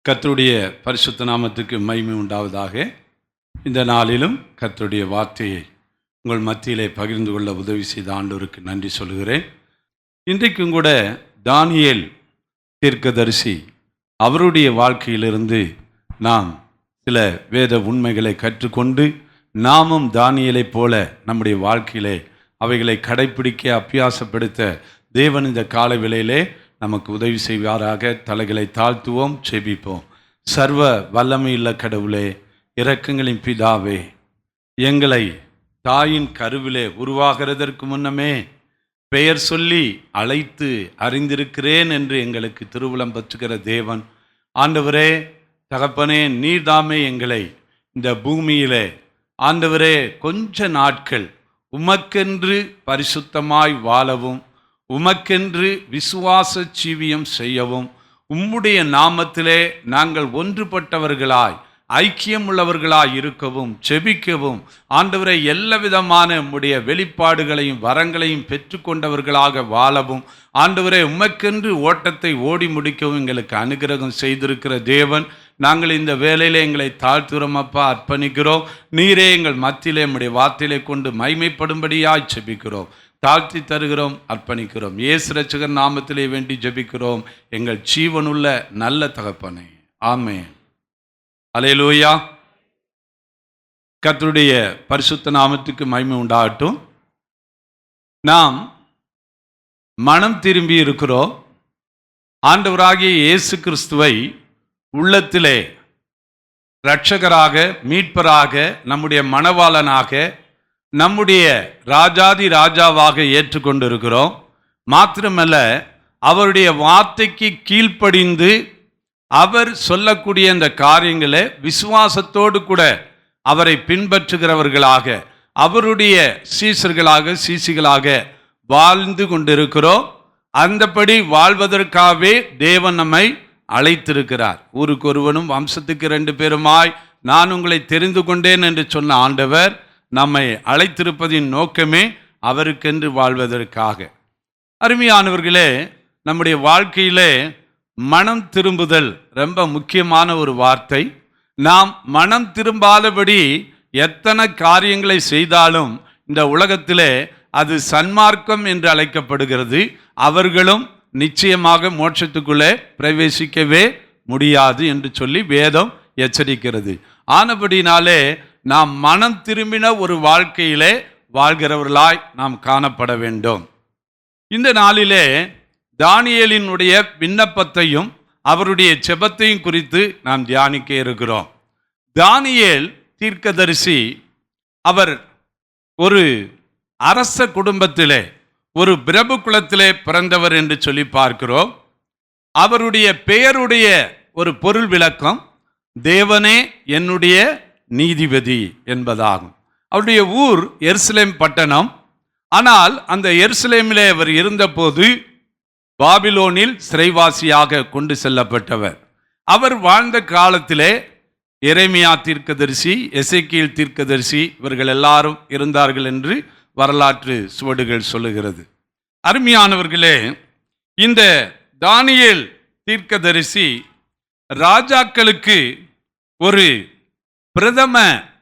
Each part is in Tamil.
கர்த்தருடைய பரிசுத்த நாமத்துக்கு மகிமை உண்டாவதாக. இந்த நாளிலும் கர்த்தருடைய வார்த்தையை உங்கள் மத்தியிலே பகிர்ந்து கொள்ள உதவி செய்த ஆண்டவருக்கு நன்றி சொல்கிறேன். இன்றைக்கும் கூட தானியேல் தீர்க்கதரிசி அவருடைய வாழ்க்கையிலிருந்து நாம் சில வேத உண்மைகளை கற்றுக்கொண்டு நாமும் தானியேலைப் போல நம்முடைய வாழ்க்கையிலே அவைகளை கடைப்பிடிக்க அபியாசப்படுத்த தேவன் இந்த கால வேளையிலே நமக்கு உதவி செய்வாராக. தலைகளை தாழ்த்துவோம், செபிப்போம். சர்வ வல்லமையுள்ள கடவுளே, இரக்கங்களின் பிதாவே, எங்களை தாயின் கருவிலே உருவாகிறதற்கு முன்னமே பெயர் சொல்லி அழைத்து அறிந்திருக்கிறேன் என்று எங்களுக்கு திருவுளம் பற்றுகிற தேவன் ஆண்டவரே, தகப்பனே, நீர்தாமே எங்களை இந்த பூமியிலே ஆண்டவரே கொஞ்ச நாட்கள் உமக்கென்று பரிசுத்தமாய் வாழவும், உமக்கென்று விசுவாச ஜீவியம் செய்யவும், உம்முடைய நாமத்திலே நாங்கள் ஒன்றுபட்டவர்களாய் ஐக்கியம் உள்ளவர்களாய் இருக்கவும், செபிக்கவும், ஆண்டவரை எல்லா விதமான உம்முடைய வெளிப்பாடுகளையும் வரங்களையும் பெற்றுக்கொண்டவர்களாக வாழவும், ஆண்டவரை உமக்கென்று ஓட்டத்தை ஓடி முடிக்கவும் எங்களுக்கு அனுகிரகம் செய்திருக்கிற தேவன், நாங்கள் இந்த வேலையிலே எங்களை தாழ்த்துகிறோம் அப்பா, அர்ப்பணிக்கிறோம். நீரே எங்கள் மத்தியிலே உம்முடைய வார்த்தையிலே கொண்டு மகிமைப்படும்படியாய் செபிக்கிறோம், தாழ்த்தி தருகிறோம், அர்ப்பணிக்கிறோம். இயேசு இரட்சகர் நாமத்திலே வேண்டி ஜெபிக்கிறோம் எங்கள் ஜீவனுள்ள நல்ல தகப்பனே, ஆமென். அல்லேலூயா. கர்த்தருடைய பரிசுத்த நாமத்துக்கு மகிமை உண்டாகட்டும். நாம் மனம் திரும்பி இருக்கிறோம். ஆண்டவராகிய இயேசு கிறிஸ்துவை உள்ளத்திலே இரட்சகராக, மீட்பராக, நம்முடைய மணவாளனாக, நம்முடைய ராஜாதி ராஜாவாக ஏற்றுக்கொண்டிருக்கிறோம். மாத்திரமல்ல, அவருடைய வார்த்தைக்கு கீழ்ப்படிந்து அவர் சொல்லக்கூடிய இந்த காரியங்களை விசுவாசத்தோடு கூட அவரை பின்பற்றுகிறவர்களாக, அவருடைய சீசர்களாக, சீசிகளாக வாழ்ந்து கொண்டிருக்கிறோம். அந்தபடி வாழ்வதற்காகவே தேவன் நம்மை அழைத்திருக்கிறார். ஊருக்கு ஒருவனும் வம்சத்துக்கு 2 பேருமாய் நான் உங்களை தெரிந்து கொண்டேன் என்று சொன்ன ஆண்டவர் நம்மை அழைத்திருப்பதின் நோக்கமே அவருக்கென்று வாழ்வதற்காக. அருமையானவர்களே, நம்முடைய வாழ்க்கையிலே மனம் திரும்புதல் ரொம்ப முக்கியமான ஒரு வார்த்தை. நாம் மனம் திரும்பாதபடி எத்தனை காரியங்களை செய்தாலும் இந்த உலகத்திலே அது சன்மார்க்கம் என்று அழைக்கப்படுகிறது. அவர்களும் நிச்சயமாக மோட்சத்துக்குள்ளே பிரவேசிக்கவே முடியாது என்று சொல்லி வேதம் எச்சரிக்கிறது. ஆனபடினாலே நாம் மனம் திரும்பின ஒரு வாழ்க்கையிலே வாழ்கிறவர்களாய் நாம் காணப்பட வேண்டும். இந்த நாளிலே தானியேலினுடைய விண்ணப்பத்தையும் அவருடைய ஜெபத்தையும் குறித்து நாம் தியானிக்க இருக்கிறோம். தானியேல் தீர்க்கதரிசி அவர் ஒரு அரச குடும்பத்திலே, ஒரு பிரபு குலத்திலே பிறந்தவர் என்று சொல்லி பார்க்கிறோம். அவருடைய பெயருடைய ஒரு பொருள் விளக்கம் தேவனே என்னுடைய நீதிபதி என்பதாகும். அவருடைய ஊர் எருசலேம் பட்டணம். ஆனால் அந்த எருசலேமிலே அவர் இருந்தபோது பாபிலோனில் சிறைவாசியாக கொண்டு செல்லப்பட்டவர். அவர் வாழ்ந்த காலத்திலே எரேமியா தீர்க்கதரிசி, எசேக்கியேல் தீர்க்கதரிசி இவர்கள் எல்லாரும் இருந்தார்கள் என்று வரலாற்று சுவடுகள் சொல்லுகிறது. அருமையானவர்களே, இந்த தானியேல் தீர்க்கதரிசி ராஜாக்களுக்கு ஒரு பிரதம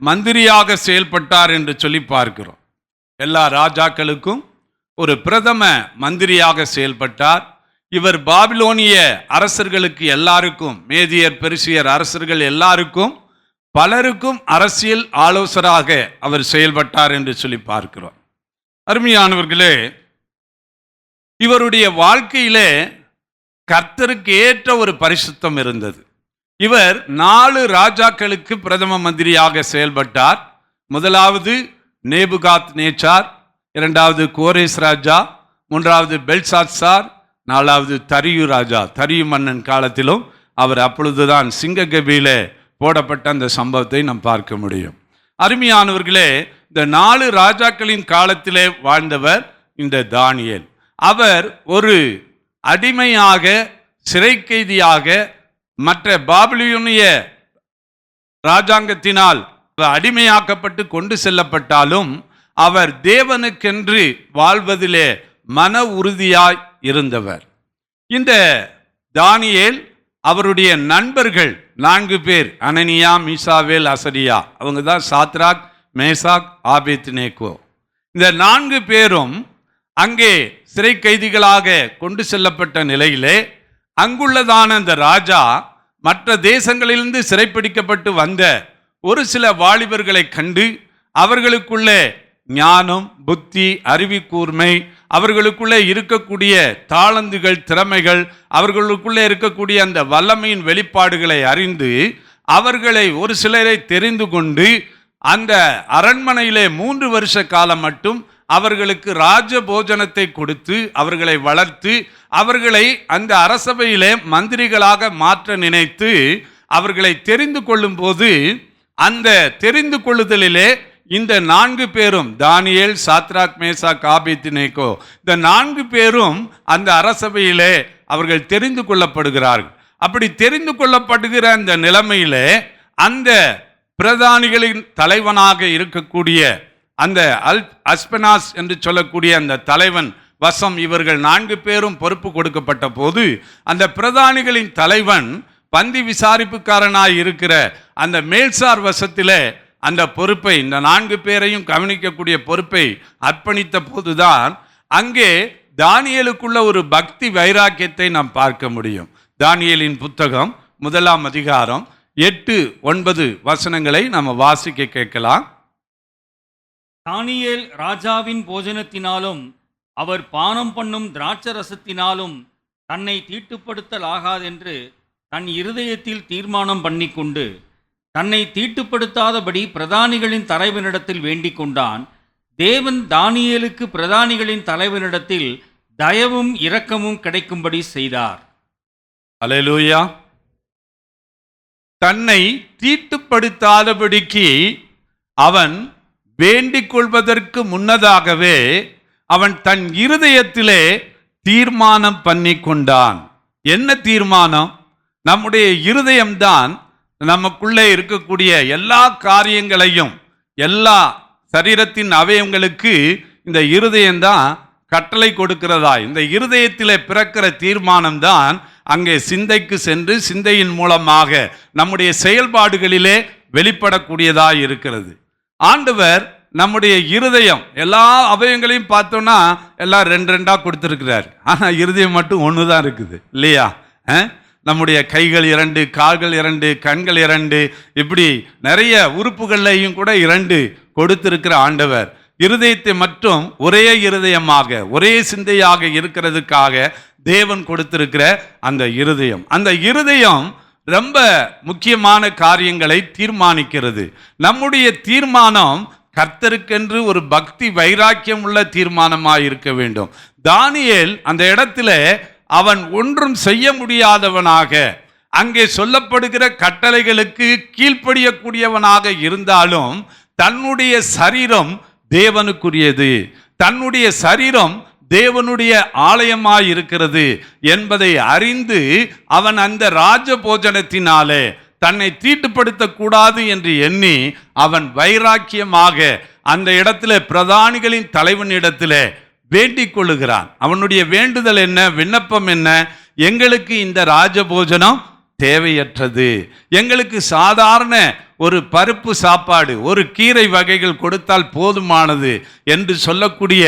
மந்திரியாக செயல்பட்டார் என்று சொல்லி பார்க்கிறோம். எல்லா ராஜாக்களுக்கும் ஒரு பிரதம மந்திரியாக செயல்பட்டார். இவர் பாபிலோனிய அரசர்களுக்கு எல்லாருக்கும், மேதியர் பெருசியர் அரசர்கள் எல்லாருக்கும், பலருக்கும் அரசியல் ஆலோசகராக அவர் செயல்பட்டார் என்று சொல்லி பார்க்கிறோம். அருமையானவர்களே, இவருடைய வாழ்க்கையிலே கர்த்தருக்கு ஏற்ற ஒரு பரிசுத்தம் இருந்தது. இவர் 4 ராஜாக்களுக்கு பிரதம மந்திரியாக செயல்பட்டார். முதலாவது நேபுகாத் நேச்சார், 2வது கோரேஸ் ராஜா, 3வது பெல்சாத்சார், 4வது தரியு ராஜா. தரியு மன்னன் காலத்திலும் அவர் அப்பொழுதுதான் சிங்ககபியிலே போடப்பட்ட அந்த சம்பவத்தை நாம் பார்க்க முடியும். அருமையானவர்களே, இந்த 4 ராஜாக்களின் காலத்திலே வாழ்ந்தவர் இந்த தானியேல். அவர் ஒரு அடிமையாக, சிறை கைதியாக, மற்ற பாபிலோனிய ராஜாங்கத்தினால் அடிமையாக்கப்பட்டு கொண்டு செல்லப்பட்டாலும் அவர் தேவனுக்கென்று வாழ்வதிலே மன உறுதியாய் இருந்தவர். இந்த தானியேல் அவருடைய நண்பர்கள் 4 பேர், அனனியா, மீசாவேல், அசரியா. அவங்க தான் சாத்ராக், மேசாக், ஆபேத்நேகோ. இந்த 4 பேரும் அங்கே சிறை கைதிகளாக கொண்டு செல்லப்பட்ட நிலையிலே அங்குள்ளதான அந்த ராஜா மற்ற தேசங்களிலிருந்து சிறைப்பிடிக்கப்பட்டு வந்த ஒரு சில வாலிபர்களை கண்டு அவர்களுக்குள்ளே ஞானம், புத்தி, அறிவுக்கூர்மை, அவர்களுக்குள்ளே இருக்கக்கூடிய தாளந்துகள், திறமைகள், அவர்களுக்குள்ளே இருக்கக்கூடிய அந்த வல்லமையின் வெளிப்பாடுகளை அறிந்து அவர்களை ஒரு சிலரை தெரிந்து கொண்டு அந்த அரண்மனையிலே 3 வருஷ காலம் மட்டும் அவர்களுக்கு ராஜ போஜனத்தை கொடுத்து அவர்களை வளர்த்து அவர்களை அந்த அரசவையிலே மந்திரிகளாக மாற்ற நினைத்து அவர்களை தெரிந்து கொள்ளும் போது அந்த தெரிந்து கொள்ளுதலிலே இந்த 4 பேரும், தானியேல், சாத்ராக், மேசாக், ஆபேத்நேகோ, இந்த 4 பேரும் அந்த அரசவையிலே அவர்கள் தெரிந்து கொள்ளப்படுகிறார்கள். அப்படி தெரிந்து கொள்ளப்படுகிற அந்த நிலைமையிலே அந்த பிரதானிகளின் தலைவனாக இருக்கக்கூடிய அந்த அஸ்பெனாஸ் என்று சொல்லக்கூடிய அந்த தலைவன் வசம் இவர்கள் 4 பேரும் பொறுப்பு கொடுக்கப்பட்ட போது அந்த பிரதானிகளின் தலைவன் பந்தி விசாரிப்புக்காரனாய் இருக்கிற அந்த மேல்சார் வசத்திலே அந்த பொறுப்பை, இந்த 4 பேரையும் கவனிக்கக்கூடிய பொறுப்பை அர்ப்பணித்த போதுதான் அங்கே தானியேலுக்குள்ள ஒரு பக்தி வைராக்கியத்தை நாம் பார்க்க முடியும். தானியேலின் புத்தகம் 1ஆம் அதிகாரம் 8-9 வசனங்களை நாம் வாசிக்க கேட்கலாம். தானியேல் ராஜாவின் போஜனத்தினாலும் அவர் பானம் பண்ணும் திராட்சரசத்தினாலும் தன்னை தீட்டுப்படுத்தலாகாதென்று தன் இருதயத்தில் தீர்மானம் பண்ணிக்கொண்டு தன்னை தீட்டுப்படுத்தாதபடி பிரதானிகளின் தலைவனிடத்தில் வேண்டிக் கொண்டான். தேவன் தானியேலுக்கு பிரதானிகளின் தலைவனிடத்தில் தயவும் இரக்கமும் கிடைக்கும்படி செய்தார். அல்லேலூயா. தன்னை தீட்டுப்படுத்தாதபடிக்கு அவன் வேண்டிக் கொள்வதற்கு முன்னதாகவே அவன் தன் இருதயத்திலே தீர்மானம் பண்ணி கொண்டான். என்ன தீர்மானம்? நம்முடைய இருதயம்தான் நமக்குள்ளே இருக்கக்கூடிய எல்லா காரியங்களையும், எல்லா சரீரத்தின் அவயவங்களுக்கு இந்த இருதயம்தான் கட்டளை கொடுக்கிறதா. இந்த இருதயத்திலே பிறக்கிற தீர்மானம் தான் அங்கே சிந்தைக்கு சென்று சிந்தையின் மூலமாக நம்முடைய செயல்பாடுகளிலே வெளிப்படக்கூடியதாக இருக்கிறது. ஆண்டவர் நம்முடைய இருதயம் எல்லா அவயங்களையும் பார்த்தோம்னா எல்லாம் 2 கொடுத்துருக்கிறார். ஆனால் இருதயம் மட்டும் ஒன்று தான் இருக்குது இல்லையா? நம்முடைய கைகள் 2, கால்கள் 2, கண்கள் 2, இப்படி நிறைய உறுப்புகள்லையும் கூட 2 கொடுத்திருக்கிற ஆண்டவர் இருதயத்தை மட்டும் ஒரே இருதயமாக ஒரே சிந்தையாக இருக்கிறதுக்காக தேவன் கொடுத்திருக்கிற அந்த இருதயம், அந்த இருதயம் ரொம்ப முக்கியமான காரியங்களை தீர்மானிக்கிறது. நம்முடைய தீர்மானம் கர்த்தருக்கென்று ஒரு பக்தி வைராக்கியம் உள்ள தீர்மானமாக இருக்க வேண்டும். தானியேல் அந்த இடத்துல அவன் ஒன்றும் செய்ய முடியாதவனாக, அங்கே சொல்லப்படுகிற கட்டளைகளுக்கு கீழ்ப்படியக்கூடியவனாக இருந்தாலும் தன்னுடைய சரீரம் தேவனுக்குரியது, தன்னுடைய சரீரம் தேவனுடைய ஆலயமாய் இருக்கிறது என்பதை அறிந்து அவன் அந்த ராஜ போஜனத்தினாலே தன்னை தீட்டுப்படுத்தக்கூடாது என்று எண்ணி அவன் வைராக்கியமாக அந்த இடத்துல பிரதானிகளின் தலைவனிடத்தில் வேண்டிக் கொள்ளுகிறான். அவனுடைய வேண்டுதல் என்ன, விண்ணப்பம் என்ன? எங்களுக்கு இந்த ராஜபோஜனம் தேவையற்றது, எங்களுக்கு சாதாரண ஒரு பருப்பு சாப்பாடு, ஒரு கீரை வகைகள் கொடுத்தால் போதுமானது என்று சொல்லக்கூடிய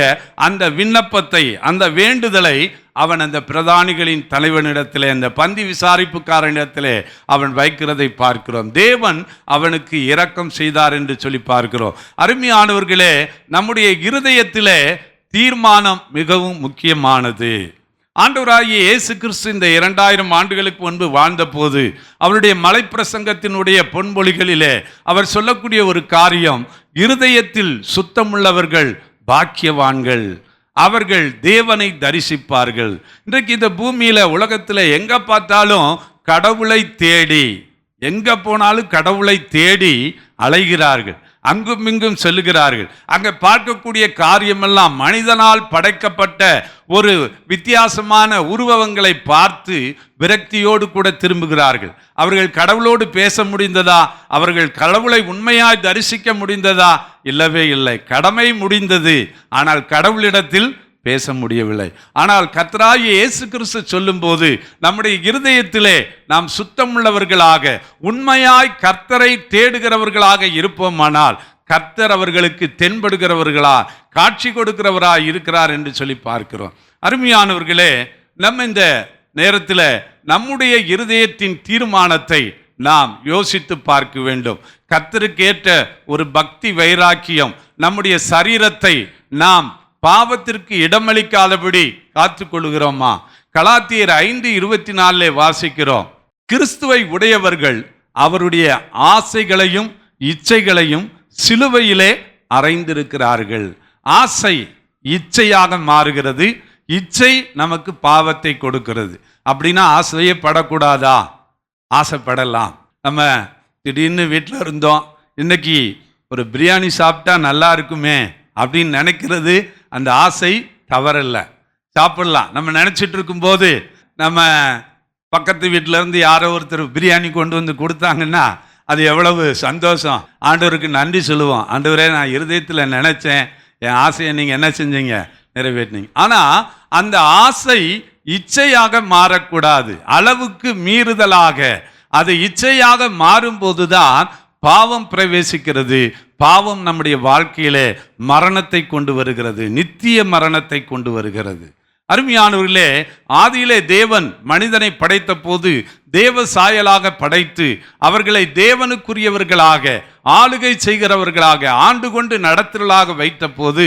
அந்த விண்ணப்பத்தை, அந்த வேண்டுதலை அவன் அந்த பிரதானிகளின் தலைவனிடத்திலே, அந்த பந்தி விசாரிப்புக்காரனிடத்திலே அவன் வைக்கிறதை பார்க்கிறோம். தேவன் அவனுக்கு இரக்கம் செய்தார் என்று சொல்லி பார்க்கிறோம். அருமையானவர்களே, நம்முடைய இருதயத்திலே தீர்மானம் மிகவும் முக்கியமானது. ஆண்டவராகிய இயேசு கிறிஸ்து இந்த 2000 ஆண்டுகளுக்கு முன்பு வாழ்ந்த போது அவருடைய மலைப்பிரசங்கத்தினுடைய பொன்மொழிகளிலே அவர் சொல்லக்கூடிய ஒரு காரியம், இருதயத்தில் சுத்தமுள்ளவர்கள் பாக்கியவான்கள், அவர்கள் தேவனை தரிசிப்பார்கள். இன்றைக்கு இந்த பூமியில உலகத்தில் எங்க பார்த்தாலும் கடவுளை தேடி, எங்க போனாலும் கடவுளை தேடி அலைகிறார்கள், அங்கும் இங்கும் செல்லுகிறார்கள். அங்கே பார்க்கக்கூடிய காரியமெல்லாம் மனிதனால் படைக்கப்பட்ட ஒரு வித்தியாசமான உருவங்களை பார்த்து விரக்தியோடு கூட திரும்புகிறார்கள். அவர்கள் கடவுளோடு பேச முடிந்ததா? அவர்கள் கடவுளை உண்மையாய் தரிசிக்க முடிந்ததா? இல்லவே இல்லை. கடமை முடிந்தது, ஆனால் கடவுளிடத்தில் பேச முடியவில்லை. ஆனால் கர்த்தராகிய இயேசு கிறிஸ்து சொல்லும்போது நம்முடைய இருதயத்திலே நாம் சுத்தமுள்ளவர்களாக உண்மையாய் கர்த்தரை தேடுகிறவர்களாக இருப்போமானால் கர்த்தர் அவர்களுக்கு தென்படுகிறவர்களா காட்சி கொடுக்கிறவரா இருக்கிறார் என்று சொல்லி பார்க்கிறோம். அருமையானவர்களே, நம்ம இந்த நேரத்தில் நம்முடைய இருதயத்தின் தீர்மானத்தை நாம் யோசித்து பார்க்க வேண்டும். கர்த்தருக்கு ஏற்ற ஒரு பக்தி வைராக்கியம், நம்முடைய சரீரத்தை நாம் பாவத்திற்கு இடமளிக்காதபடி காத்து கொள்கிறோமா? கலாத்தியர் 5:24 வாசிக்கிறோம், கிறிஸ்துவை உடையவர்கள் அவருடைய ஆசைகளையும் இச்சைகளையும் சிலுவையிலே அறைந்திருக்கிறார்கள். ஆசை இச்சையாக மாறுகிறது, இச்சை நமக்கு பாவத்தை கொடுக்கிறது. அப்படின்னா ஆசையே படக்கூடாதா? ஆசைப்படலாம். நம்ம திடீர்னு வீட்டில் இருந்தோம், இன்னைக்கு ஒரு பிரியாணி சாப்பிட்டா நல்லா இருக்குமே அப்படின்னு நினைக்கிறது அந்த ஆசை தவறல்ல, சாப்பிடலாம். நம்ம நினச்சிட்டு இருக்கும்போது நம்ம பக்கத்து வீட்டில் இருந்து யாரோ ஒருத்தர் பிரியாணி கொண்டு வந்து கொடுத்தாங்கன்னா அது எவ்வளவு சந்தோஷம். ஆண்டவருக்கு நன்றி சொல்லுவோம், ஆண்டவரே நான் இருதயத்தில் நினச்சேன், என் ஆசையை நீங்கள் என்ன செஞ்சீங்க, நிறைவேற்றினீங்க. ஆனால் அந்த ஆசை இச்சையாக மாறக்கூடாது, அளவுக்கு மீறுதலாக. அது இச்சையாக மாறும்போதுதான் பாவம் பிரவேசிக்கிறது. பாவம் நம்முடைய வாழ்க்கையிலே மரணத்தை கொண்டு வருகிறது, நித்திய மரணத்தை கொண்டு வருகிறது. அருமையானவர்களே, ஆதியிலே தேவன் மனிதனை படைத்த போது தேவ சாயலாக படைத்து அவர்களை தேவனுக்குரியவர்களாக ஆளுகை செய்கிறவர்களாக ஆண்டு கொண்டு நடத்துதலாக வைத்த போது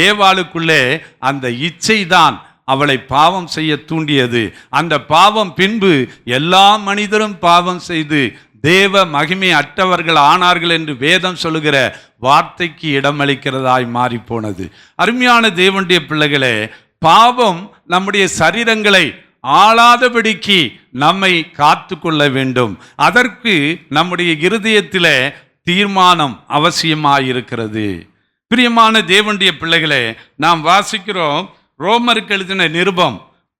ஏவாளுக்குள்ளே அந்த இச்சைதான் அவளை பாவம் செய்ய தூண்டியது. அந்த பாவம் பின்பு எல்லா மனிதரும் பாவம் செய்து தேவ மகிமை அற்றவர்கள் ஆனார்கள் என்று வேதம் சொல்லுகிற வார்த்தைக்கு இடமளிக்கிறதாய் மாறி போனது. அருமையான தேவனுடைய பிள்ளைகளே, பாவம் நம்முடைய சரீரங்களை ஆளாதபடிக்கு நம்மை காத்து கொள்ள வேண்டும். அதற்கு நம்முடைய இருதயத்திலே தீர்மானம் அவசியமாயிருக்கிறது. பிரியமான தேவனுடைய பிள்ளைகளே, நாம் வாசிக்கிறோம் ரோமருக்கு எழுதின நிருபம்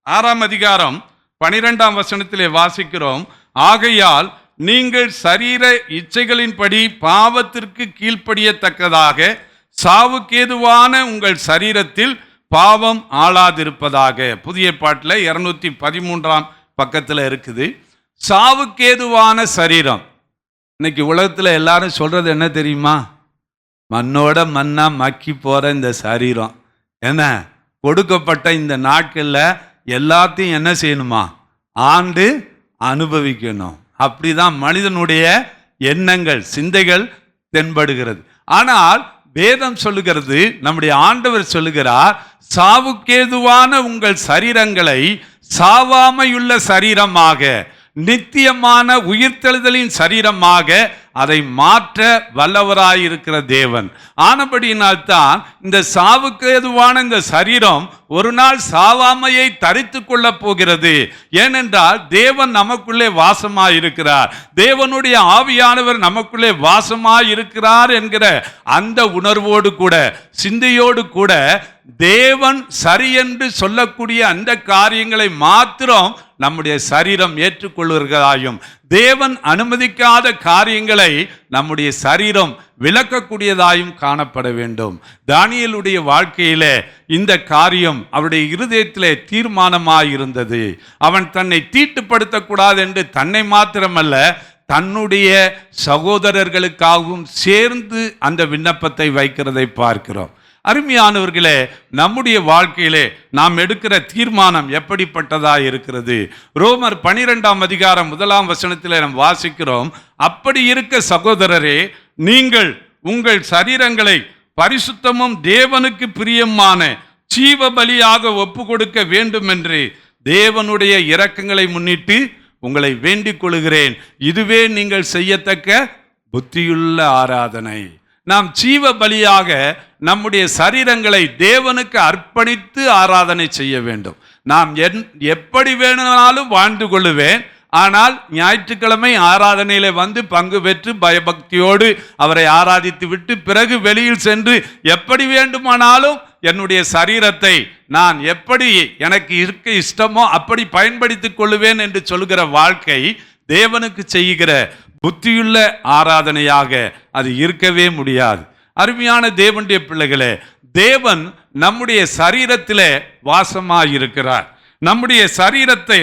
6:12 வாசிக்கிறோம், ஆகையால் நீங்கள் சரீர இச்சைகளின்படி பாவத்திற்கு கீழ்ப்படியத்தக்கதாக சாவுக்கேதுவான உங்கள் சரீரத்தில் பாவம் ஆளாதிருப்பதாக. புதிய பாட்டில் 213 இருக்குது. சாவுக்கேதுவான சரீரம். இன்னைக்கு உலகத்தில் எல்லாரும் சொல்றது என்ன தெரியுமா? மண்ணோட மண்ணா மக்கி போற இந்த சரீரம் என்ன கொடுக்கப்பட்ட இந்த நாட்களில் எல்லாத்தையும் என்ன செய்யணுமா? ஆண்டு அனுபவிக்கணும். அப்படிதான் மனிதனுடைய எண்ணங்கள் சிந்தைகள் தென்படுகிறது. ஆனால் வேதம் சொல்லுகிறது, நம்முடைய ஆண்டவர் சொல்லுகிறார், சாவுக்கேதுவான உங்கள் சரீரங்களை சாவாமையுள்ள சரீரமாக நித்தியமான உயிர்த்தெழுதலின் சரீரமாக அதை மாற்ற வல்லவராயிருக்கிற தேவன். ஆனபடியினால்தான் இந்த சாவுக்கு ஏதுவான இந்த சரீரம் ஒரு நாள் சாவாமையை தரித்து கொள்ள போகிறது. ஏனென்றால் தேவன் நமக்குள்ளே வாசமாயிருக்கிறார், தேவனுடைய ஆவியானவர் நமக்குள்ளே வாசமாயிருக்கிறார் என்கிற அந்த உணர்வோடு கூட சிந்தையோடு கூட தேவன் சரியென்று சொல்லக்கூடிய அந்த காரியங்களை மாத்திரம் நம்முடைய சரீரம் ஏற்றுக்கொள்வதாயும் தேவன் அனுமதிக்காத காரியங்களை நம்முடைய சரீரம் விளக்கக்கூடியதாயும் காணப்பட வேண்டும். தானியேலுடைய வாழ்க்கையிலே இந்த காரியம் அவருடைய இருதயத்திலே தீர்மானமாயிருந்தது. அவன் தன்னை தீட்டுப்படுத்தக்கூடாது என்று தன்னை மாத்திரமல்ல தன்னுடைய சகோதரர்களுக்காகவும் சேர்ந்து அந்த விண்ணப்பத்தை வைக்கிறதை பார்க்கிறோம். அருமையானவர்களே, நம்முடைய வாழ்க்கையிலே நாம் எடுக்கிற தீர்மானம் எப்படிப்பட்டதா இருக்கிறது? ரோமர் 12:1 நாம் வாசிக்கிறோம், அப்படி இருக்க சகோதரரே, நீங்கள் உங்கள் சரீரங்களை பரிசுத்தமும் தேவனுக்கு பிரியமான ஜீவ பலியாக ஒப்பு கொடுக்க வேண்டும் என்று தேவனுடைய இரக்கங்களை முன்னிட்டு உங்களை வேண்டிக் கொள்கிறேன். இதுவே நீங்கள் செய்யத்தக்க புத்தியுள்ள ஆராதனை. நாம் ஜீவ பலியாக நம்முடைய சரீரங்களை தேவனுக்கு அர்ப்பணித்து ஆராதனை செய்ய வேண்டும். நாம் எப்படி வேணுமானாலும் வாழ்ந்து கொள்ளுவேன், ஆனால் ஞாயிற்றுக்கிழமை ஆராதனையில வந்து பங்கு பெற்று பயபக்தியோடு அவரை ஆராதித்து விட்டு பிறகு வெளியில் சென்று எப்படி வேண்டுமானாலும் என்னுடைய சரீரத்தை நான் எப்படி எனக்கு இருக்க இஷ்டமோ அப்படி பயன்படுத்திக் கொள்ளுவேன் என்று சொல்கிற வாழ்க்கை தேவனுக்கு செய்கிற புத்தியுள்ள ஆராதனையாக அது இருக்கவே முடியாது. அருமையான தேவனுடைய பிள்ளைகளே, தேவன் நம்முடைய சரீரத்திலே வாசமாயிருக்கிறார். நம்முடைய சரீரத்தை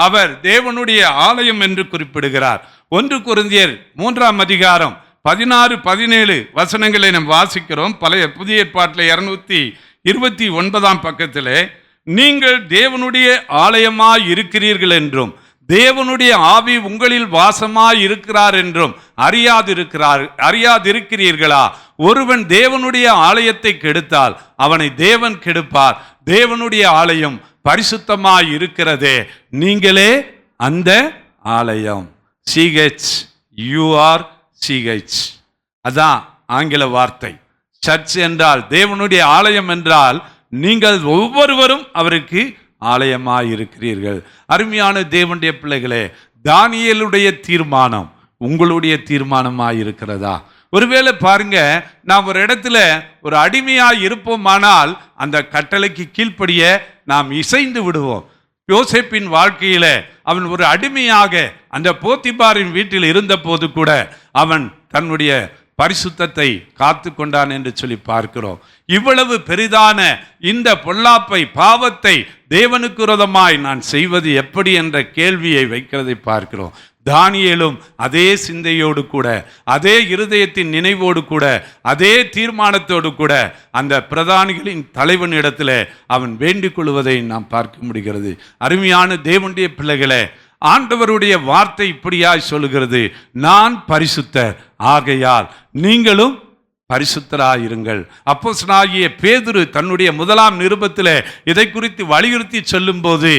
அவர் தேவனுடைய ஆலயம் என்று குறிப்பிடுகிறார். 1 கொரிந்தியர் 3ஆம் அதிகாரம் 16-17 வசனங்களை நாம் வாசிக்கிறோம். பழைய புதிய ஏற்பாட்டில் 229ஆம் பக்கத்திலே, நீங்கள் தேவனுடைய ஆலயமாய் இருக்கிறீர்கள் என்றும் தேவனுடைய ஆவி உங்களில் வாசமாய் இருக்கிறார் என்றும் அறியாதிருக்கிறீர்களா? ஒருவன் தேவனுடைய ஆலயத்தை கெடுத்தால் அவனை தேவன் கெடுப்பார். தேவனுடைய ஆலயம் பரிசுத்தமாய் இருக்கிறதே, நீங்களே அந்த ஆலயம். CHUR அதான் ஆங்கில வார்த்தை. சர்ச் என்றால், தேவனுடைய ஆலயம் என்றால் நீங்கள் ஒவ்வொருவரும் அவருக்கு ஆலயமாய் இருக்கிறீர்கள். அருமையான தேவனுடைய பிள்ளைகளே, தானியேலுடைய தீர்மானம் உங்களுடைய தீர்மானமாய் இருக்கிறதா? ஒருவேளை பாருங்க, நாம் ஒரு இடத்துல ஒரு அடிமையாய் இருப்போமானால் அந்த கட்டளைக்கு கீழ்ப்படிய நாம் இசைந்து விடுவோம். யோசேப்பின் வாழ்க்கையில அவன் ஒரு அடிமையாக அந்த போத்திபாரின் வீட்டில் இருந்த போது கூட அவன் தன்னுடைய பரிசுத்தத்தை காத்து கொண்டான் என்று சொல்லி பார்க்கிறோம். இவ்வளவு பெரிதான இந்த பொல்லாப்பை, பாவத்தை தேவனுக்கு விரோதமாய் நான் செய்வது எப்படி என்ற கேள்வியை வைக்கிறதை பார்க்கிறோம். தானியேலும் அதே சிந்தையோடு கூட, அதே இருதயத்தின் நினைவோடு கூட, அதே தீர்மானத்தோடு கூட அந்த பிரதானிகளின் தலைவனிடத்தில் அவன் வேண்டிக் கொள்வதை நாம் பார்க்க முடிகிறது. அருமையான தேவனுடைய பிள்ளைகளே, ஆண்டவருடைய வார்த்தை இப்படியாய் சொல்லுகிறது, நான் பரிசுத்தர், ஆகையால் நீங்களும் பரிசுத்தராயிருங்கள். அப்போஸ்தலனாகிய பேதுரு தன்னுடைய 1ஆம் நிருபத்தில் இதை குறித்து வலியுறுத்தி சொல்லும் போது,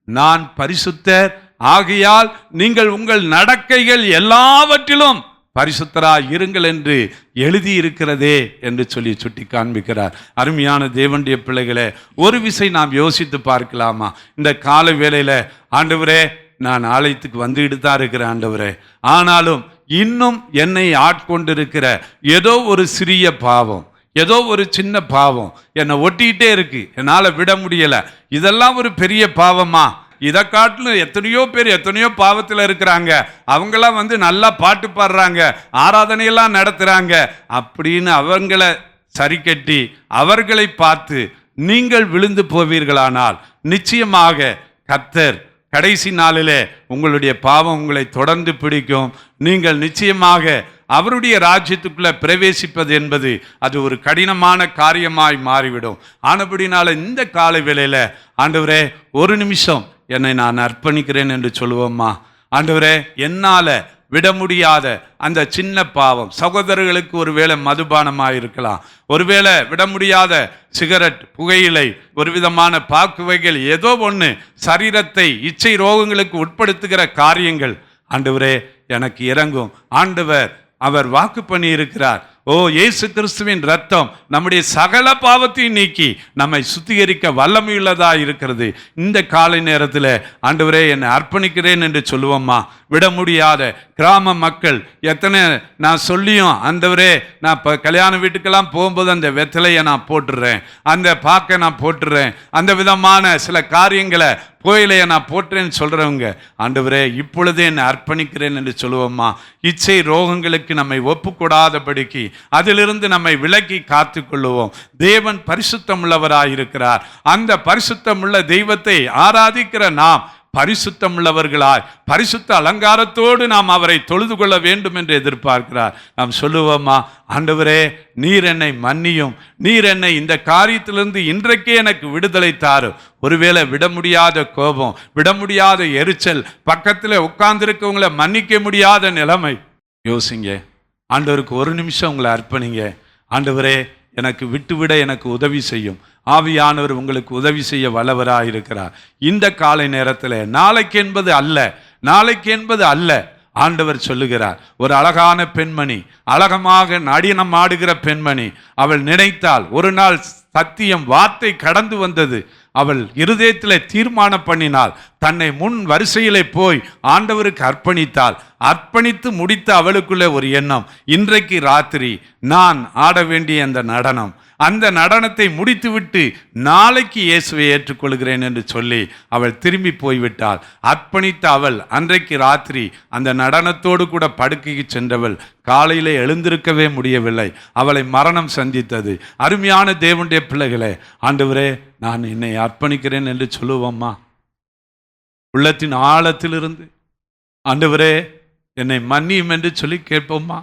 நான் பரிசுத்தர், ஆகையால் நீங்கள் உங்கள் நடக்கைகள் எல்லாவற்றிலும் பரிசுத்தராய் இருங்கள் என்று எழுதியிருக்கிறதே என்று சொல்லி சுட்டி காண்பிக்கிறார். அருமையான தேவனுடைய பிள்ளைகளே, ஒரு விசை நாம் யோசித்து பார்க்கலாமா? இந்த கால வேளையில, ஆண்டவரே நான் ஆலயத்துக்கு வந்துட்டு தான் இருக்கிறேன் ஆண்டவரே, ஆனாலும் இன்னும் என்னை ஆட்கொண்டிருக்கிற ஏதோ ஒரு சிறிய பாவம், ஏதோ ஒரு சின்ன பாவம் என்னை ஒட்டிக்கிட்டே இருக்கு, என்னால் விட முடியல. இதெல்லாம் ஒரு பெரிய பாவமா? இதை காட்டிலும் எத்தனையோ பேர் எத்தனையோ பாவத்தில் இருக்கிறாங்க. அவங்களாம் நல்லா பாட்டு பாடுறாங்க, ஆராதனையெல்லாம் நடத்துகிறாங்க அப்படின்னு அவங்கள சரி கட்டி அவர்களை பார்த்து நீங்கள் விழுந்து போவீர்களானால் நிச்சயமாக கர்த்தர் கடைசி நாளிலே உங்களுடைய பாவம் உங்களை தொடர்ந்து பிடிக்கும். நீங்கள் நிச்சயமாக அவருடைய ராஜ்யத்துக்குள்ள பிரவேசிப்பது என்பது அது ஒரு கடினமான காரியமாய் மாறிவிடும். ஆனபடினால இந்த கால வேளையில, ஆண்டவரே ஒரு நிமிஷம் என்னை நான் அர்ப்பணிக்கிறேன் என்று சொல்லுவோம்மா. ஆண்டவரே, என்னால விட முடியாத அந்த சின்ன பாவம், சகோதரர்களுக்கு ஒருவேளை மதுபானமாக இருக்கலாம், ஒருவேளை விட முடியாத சிகரெட், புகையிலை, ஒரு விதமான பாக்குவைகள், ஏதோ ஒன்று சரீரத்தை இச்சை ரோகங்களுக்கு உட்படுத்துகிற காரியங்கள், ஆண்டவரே எனக்கு இறங்கும். ஆண்டவர் அவர் வாக்கு பண்ணி இருக்கிறார், ஓ இயேசு கிறிஸ்துவின் ரத்தம் நம்முடைய சகல பாவத்தையும் நீக்கி நம்மை சுத்திகரிக்க வல்லமையுள்ளதா இருக்கிறது. இந்த காலை நேரத்தில் ஆண்டவரே என்னை அர்ப்பணிக்கிறேன் என்று சொல்லுவோம்மா. விட முடியாத கிராம மக்கள் எத்தனை நான் சொல்லியும், ஆண்டவரே நான் இப்போ கல்யாண வீட்டுக்கெல்லாம் போகும்போது அந்த வெத்தலையை நான் போட்டுடுறேன், அந்த பாக்கை நான் போட்டுடுறேன், அந்த விதமான சில காரியங்களை கோயிலையை நான் போட்டுறேன்னு சொல்கிறவங்க, ஆண்டவரே இப்பொழுதே என்னை அர்ப்பணிக்கிறேன் என்று சொல்லுவோம்மா. இச்சை ரோகங்களுக்கு நம்மை ஒப்புக்கூடாதபடிக்கு அதிலிருந்து நம்மை விலக்கி காத்து கொள்ளுவோம். தேவன் பரிசுத்தம் உள்ளவராயிருக்கிறார். அந்த பரிசுத்தம் உள்ள தெய்வத்தை ஆராதிக்கிற நாம் பரிசுத்தம் உள்ளவர்களாய் பரிசுத்த அலங்காரத்தோடு நாம் அவரை தொழுது கொள்ள வேண்டும் என்று எதிர்பார்க்கிறார். நாம் சொல்லுவோமா, ஆண்டவரே நீர் என்னை மன்னியும், நீர் என்னை இந்த காரியத்திலிருந்து இன்றைக்கே எனக்கு விடுதலை தாரும். ஒருவேளை விட முடியாத கோபம், விட முடியாத எரிச்சல், பக்கத்தில் உட்கார்ந்துருக்கவங்களை மன்னிக்க முடியாத நிலைமை, யோசிங்க. ஆண்டவருக்கு ஒரு நிமிஷம் உங்களை அர்ப்பணிங்க. ஆண்டவரே எனக்கு விட்டுவிட எனக்கு உதவி செய்யும். ஆவியானவர் உங்களுக்கு உதவி செய்ய வல்லவராக இருக்கிறார். இந்த காலை நேரத்தில் நாளைக்கு என்பது அல்ல ஆண்டவர் சொல்லுகிறார். ஒரு அழகான பெண்மணி, அழகமாக நடனம் ஆடுகிற பெண்மணி, அவள் நினைத்தால் ஒரு நாள் சத்தியம் வார்த்தை கடந்து வந்தது. அவள் இருதயத்தில் தீர்மானம் பண்ணினாள், தன்னை முன் வரிசையிலே போய் ஆண்டவருக்கு அர்ப்பணித்தாள். அர்ப்பணித்து முடித்த அவளுக்குள்ளே ஒரு எண்ணம், இன்றைக்கு ராத்திரி நான் ஆட வேண்டிய அந்த நடனம், அந்த நடனத்தை முடித்துவிட்டு நாளைக்கு இயேசுவை ஏற்றுக்கொள்கிறேன் என்று சொல்லி அவள் திரும்பி போய்விட்டாள். அர்ப்பணித்த அவள் அன்றைக்கு ராத்திரி அந்த நடனத்தோடு கூட படுக்கைக்கு சென்றவள் காலையிலே எழுந்திருக்கவே முடியவில்லை. அவளை மரணம் சந்தித்தது. அருமையான தேவனுடைய பிள்ளைகளே, ஆண்டவரே நான் என்னை அர்ப்பணிக்கிறேன் என்று சொல்லுவோம்மா. உள்ளத்தின் ஆழத்திலிருந்து ஆண்டவரே என்னை மன்னியும் என்று சொல்லி கேட்போம்மா.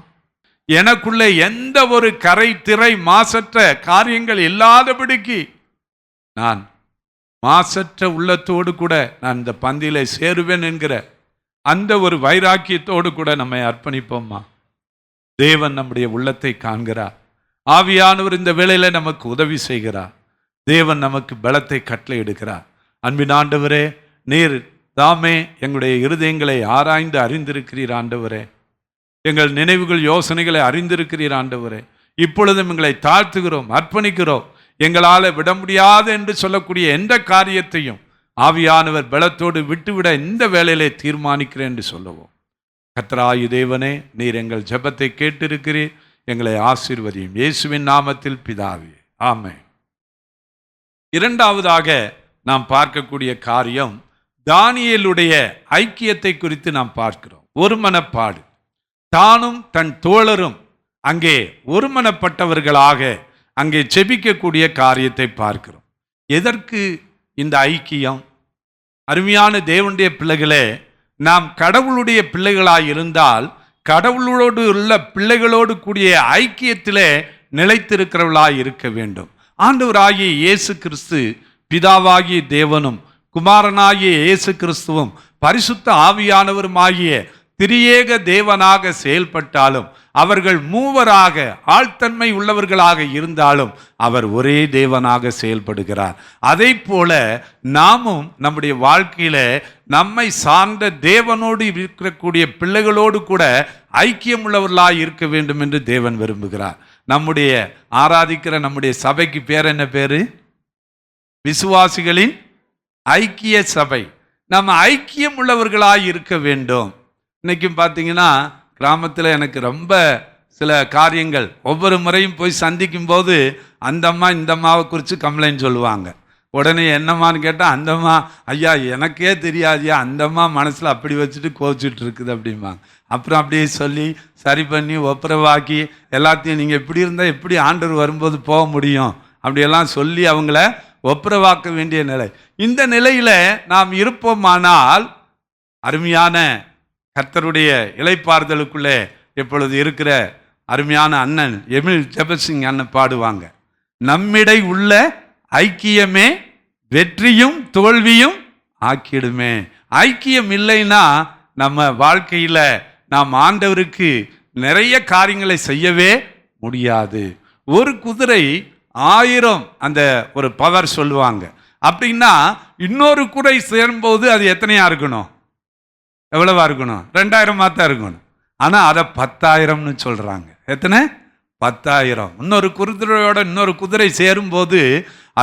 எனக்குள்ளே எந்த ஒரு கரை திரை மாசற்ற காரியங்கள் இல்லாதபடிக்கு நான் மாசற்ற உள்ளத்தோடு கூட நான் இந்த பந்தியிலே சேருவேன் என்கிற அந்த ஒரு வைராக்கியத்தோடு கூட நம்மை அர்ப்பணிப்போம்மா. தேவன் நம்முடைய உள்ளத்தை காண்கிறார். ஆவியானவர் இந்த வேளையில நமக்கு உதவி செய்கிறார். தேவன் நமக்கு பலத்தை கட்டளை எடுக்கிறார். அன்பின் ஆண்டவரே, நீர் தாமே எங்களுடைய இருதயங்களை ஆராய்ந்து அறிந்திருக்கிறீர் ஆண்டவரே. எங்கள் நினைவுகள் யோசனைகளை அறிந்திருக்கிறீர் ஆண்டவரே. இப்பொழுதும் எங்களை தாழ்த்துகிறோம், அர்ப்பணிக்கிறோம். எங்களால் விட முடியாது என்று சொல்லக்கூடிய எந்த காரியத்தையும் ஆவியானவர் பலத்தோடு விட்டுவிட இந்த வேளையிலே தீர்மானிக்கிறேன் என்று சொல்லுவோம். கர்த்தராகிய தேவனே, நீர் எங்கள் ஜெபத்தை கேட்டிருக்கிறீர். எங்களை ஆசீர்வதியும் இயேசுவின் நாமத்தில் பிதாவே, ஆமென். இரண்டாவதாக நாம் பார்க்கக்கூடிய காரியம் தானியேலுடைய ஐக்கியத்தை குறித்து நாம் பார்க்கிறோம். ஒரு மனப்பாடு. தானும் தன் தோழரும் அங்கே ஒருமனப்பட்டவர்களாக அங்கே ஜெபிக்கக்கூடிய காரியத்தை பார்க்கிறோம். எதற்கு இந்த ஐக்கியம்? அருமையான தேவனுடைய பிள்ளைகளே, நாம் கடவுளுடைய பிள்ளைகளாய் இருந்தால் கடவுளோடு உள்ள பிள்ளைகளோடு கூடிய ஐக்கியத்திலே நிலைத்திருக்கிறவர்களாய் இருக்க வேண்டும். ஆண்டவராகிய இயேசு கிறிஸ்து பிதாவாகிய தேவனும் குமாரனாகிய இயேசு கிறிஸ்துவும் பரிசுத்த ஆவியானவருமாகிய திரியேக தேவனாக செயல்பட்டாலும், அவர்கள் மூவராக ஆழ்த்தன்மை உள்ளவர்களாக இருந்தாலும் அவர் ஒரே தேவனாக செயல்படுகிறார். அதை போல நாமும் நம்முடைய வாழ்க்கையில நம்மை சார்ந்த தேவனோடு இருக்கக்கூடிய பிள்ளைகளோடு கூட ஐக்கியம் உள்ளவர்களாக இருக்க வேண்டும் என்று தேவன் விரும்புகிறார். நம்முடைய ஆராதிக்கிற நம்முடைய சபைக்கு பேர் என்ன பேரு? விசுவாசிகளின் ஐக்கிய சபை. நம்ம ஐக்கியம் உள்ளவர்களாக இருக்க வேண்டும். இன்னைக்கும் பார்த்தீங்கன்னா கிராமத்தில் எனக்கு ரொம்ப சில காரியங்கள் ஒவ்வொரு முறையும் போய் சந்திக்கும் போது அந்த அம்மா இந்த அம்மாவை குறித்து கம்ப்ளைண்ட் சொல்லுவாங்க. உடனே என்னம்மான்னு கேட்டால், அந்த அம்மா ஐயா எனக்கே தெரியாதியா, அந்த அம்மா மனசில் அப்படி வச்சுட்டு கோச்சிட்டு இருக்குது அப்படிம்பாங்க. அப்புறம் அப்படியே சொல்லி சரி பண்ணி ஒப்புரவாக்கி எல்லாத்தையும் நீங்கள் இப்படி இருந்தால் எப்படி ஆண்டவர் வரும்போது போக முடியும் அப்படியெல்லாம் சொல்லி அவங்கள ஒப்புரவாக்க வேண்டிய நிலை. இந்த நிலையில் நாம் இருப்போமானால் அருமையான கர்த்தருடைய இளைப்பாறுதலுக்குள்ளே இப்பொழுது இருக்கிற அருமையான அண்ணன் எமில் ஜெபசிங் அண்ணன் பாடுவாங்க, நம்மிடை உள்ள ஐக்கியமே வெற்றியும் தோல்வியும் ஆக்கிடுமே. ஐக்கியம் இல்லைன்னா நம்ம வாழ்க்கையில் நாம் ஆண்டவருக்கு நிறைய காரியங்களை செய்யவே முடியாது. ஒரு குதிரை 1000 அந்த ஒரு பவர் சொல்லுவாங்க. அப்படின்னா இன்னொரு குதிரை சேரும்போது அது எத்தனையா இருக்கணும்? எவ்வளவா இருக்கணும்? 2000 தான் இருக்கணும். ஆனால் அதை 10,000ன்னு சொல்கிறாங்க. எத்தனை? 10,000. இன்னொரு குதிரையோட இன்னொரு குதிரை சேரும்போது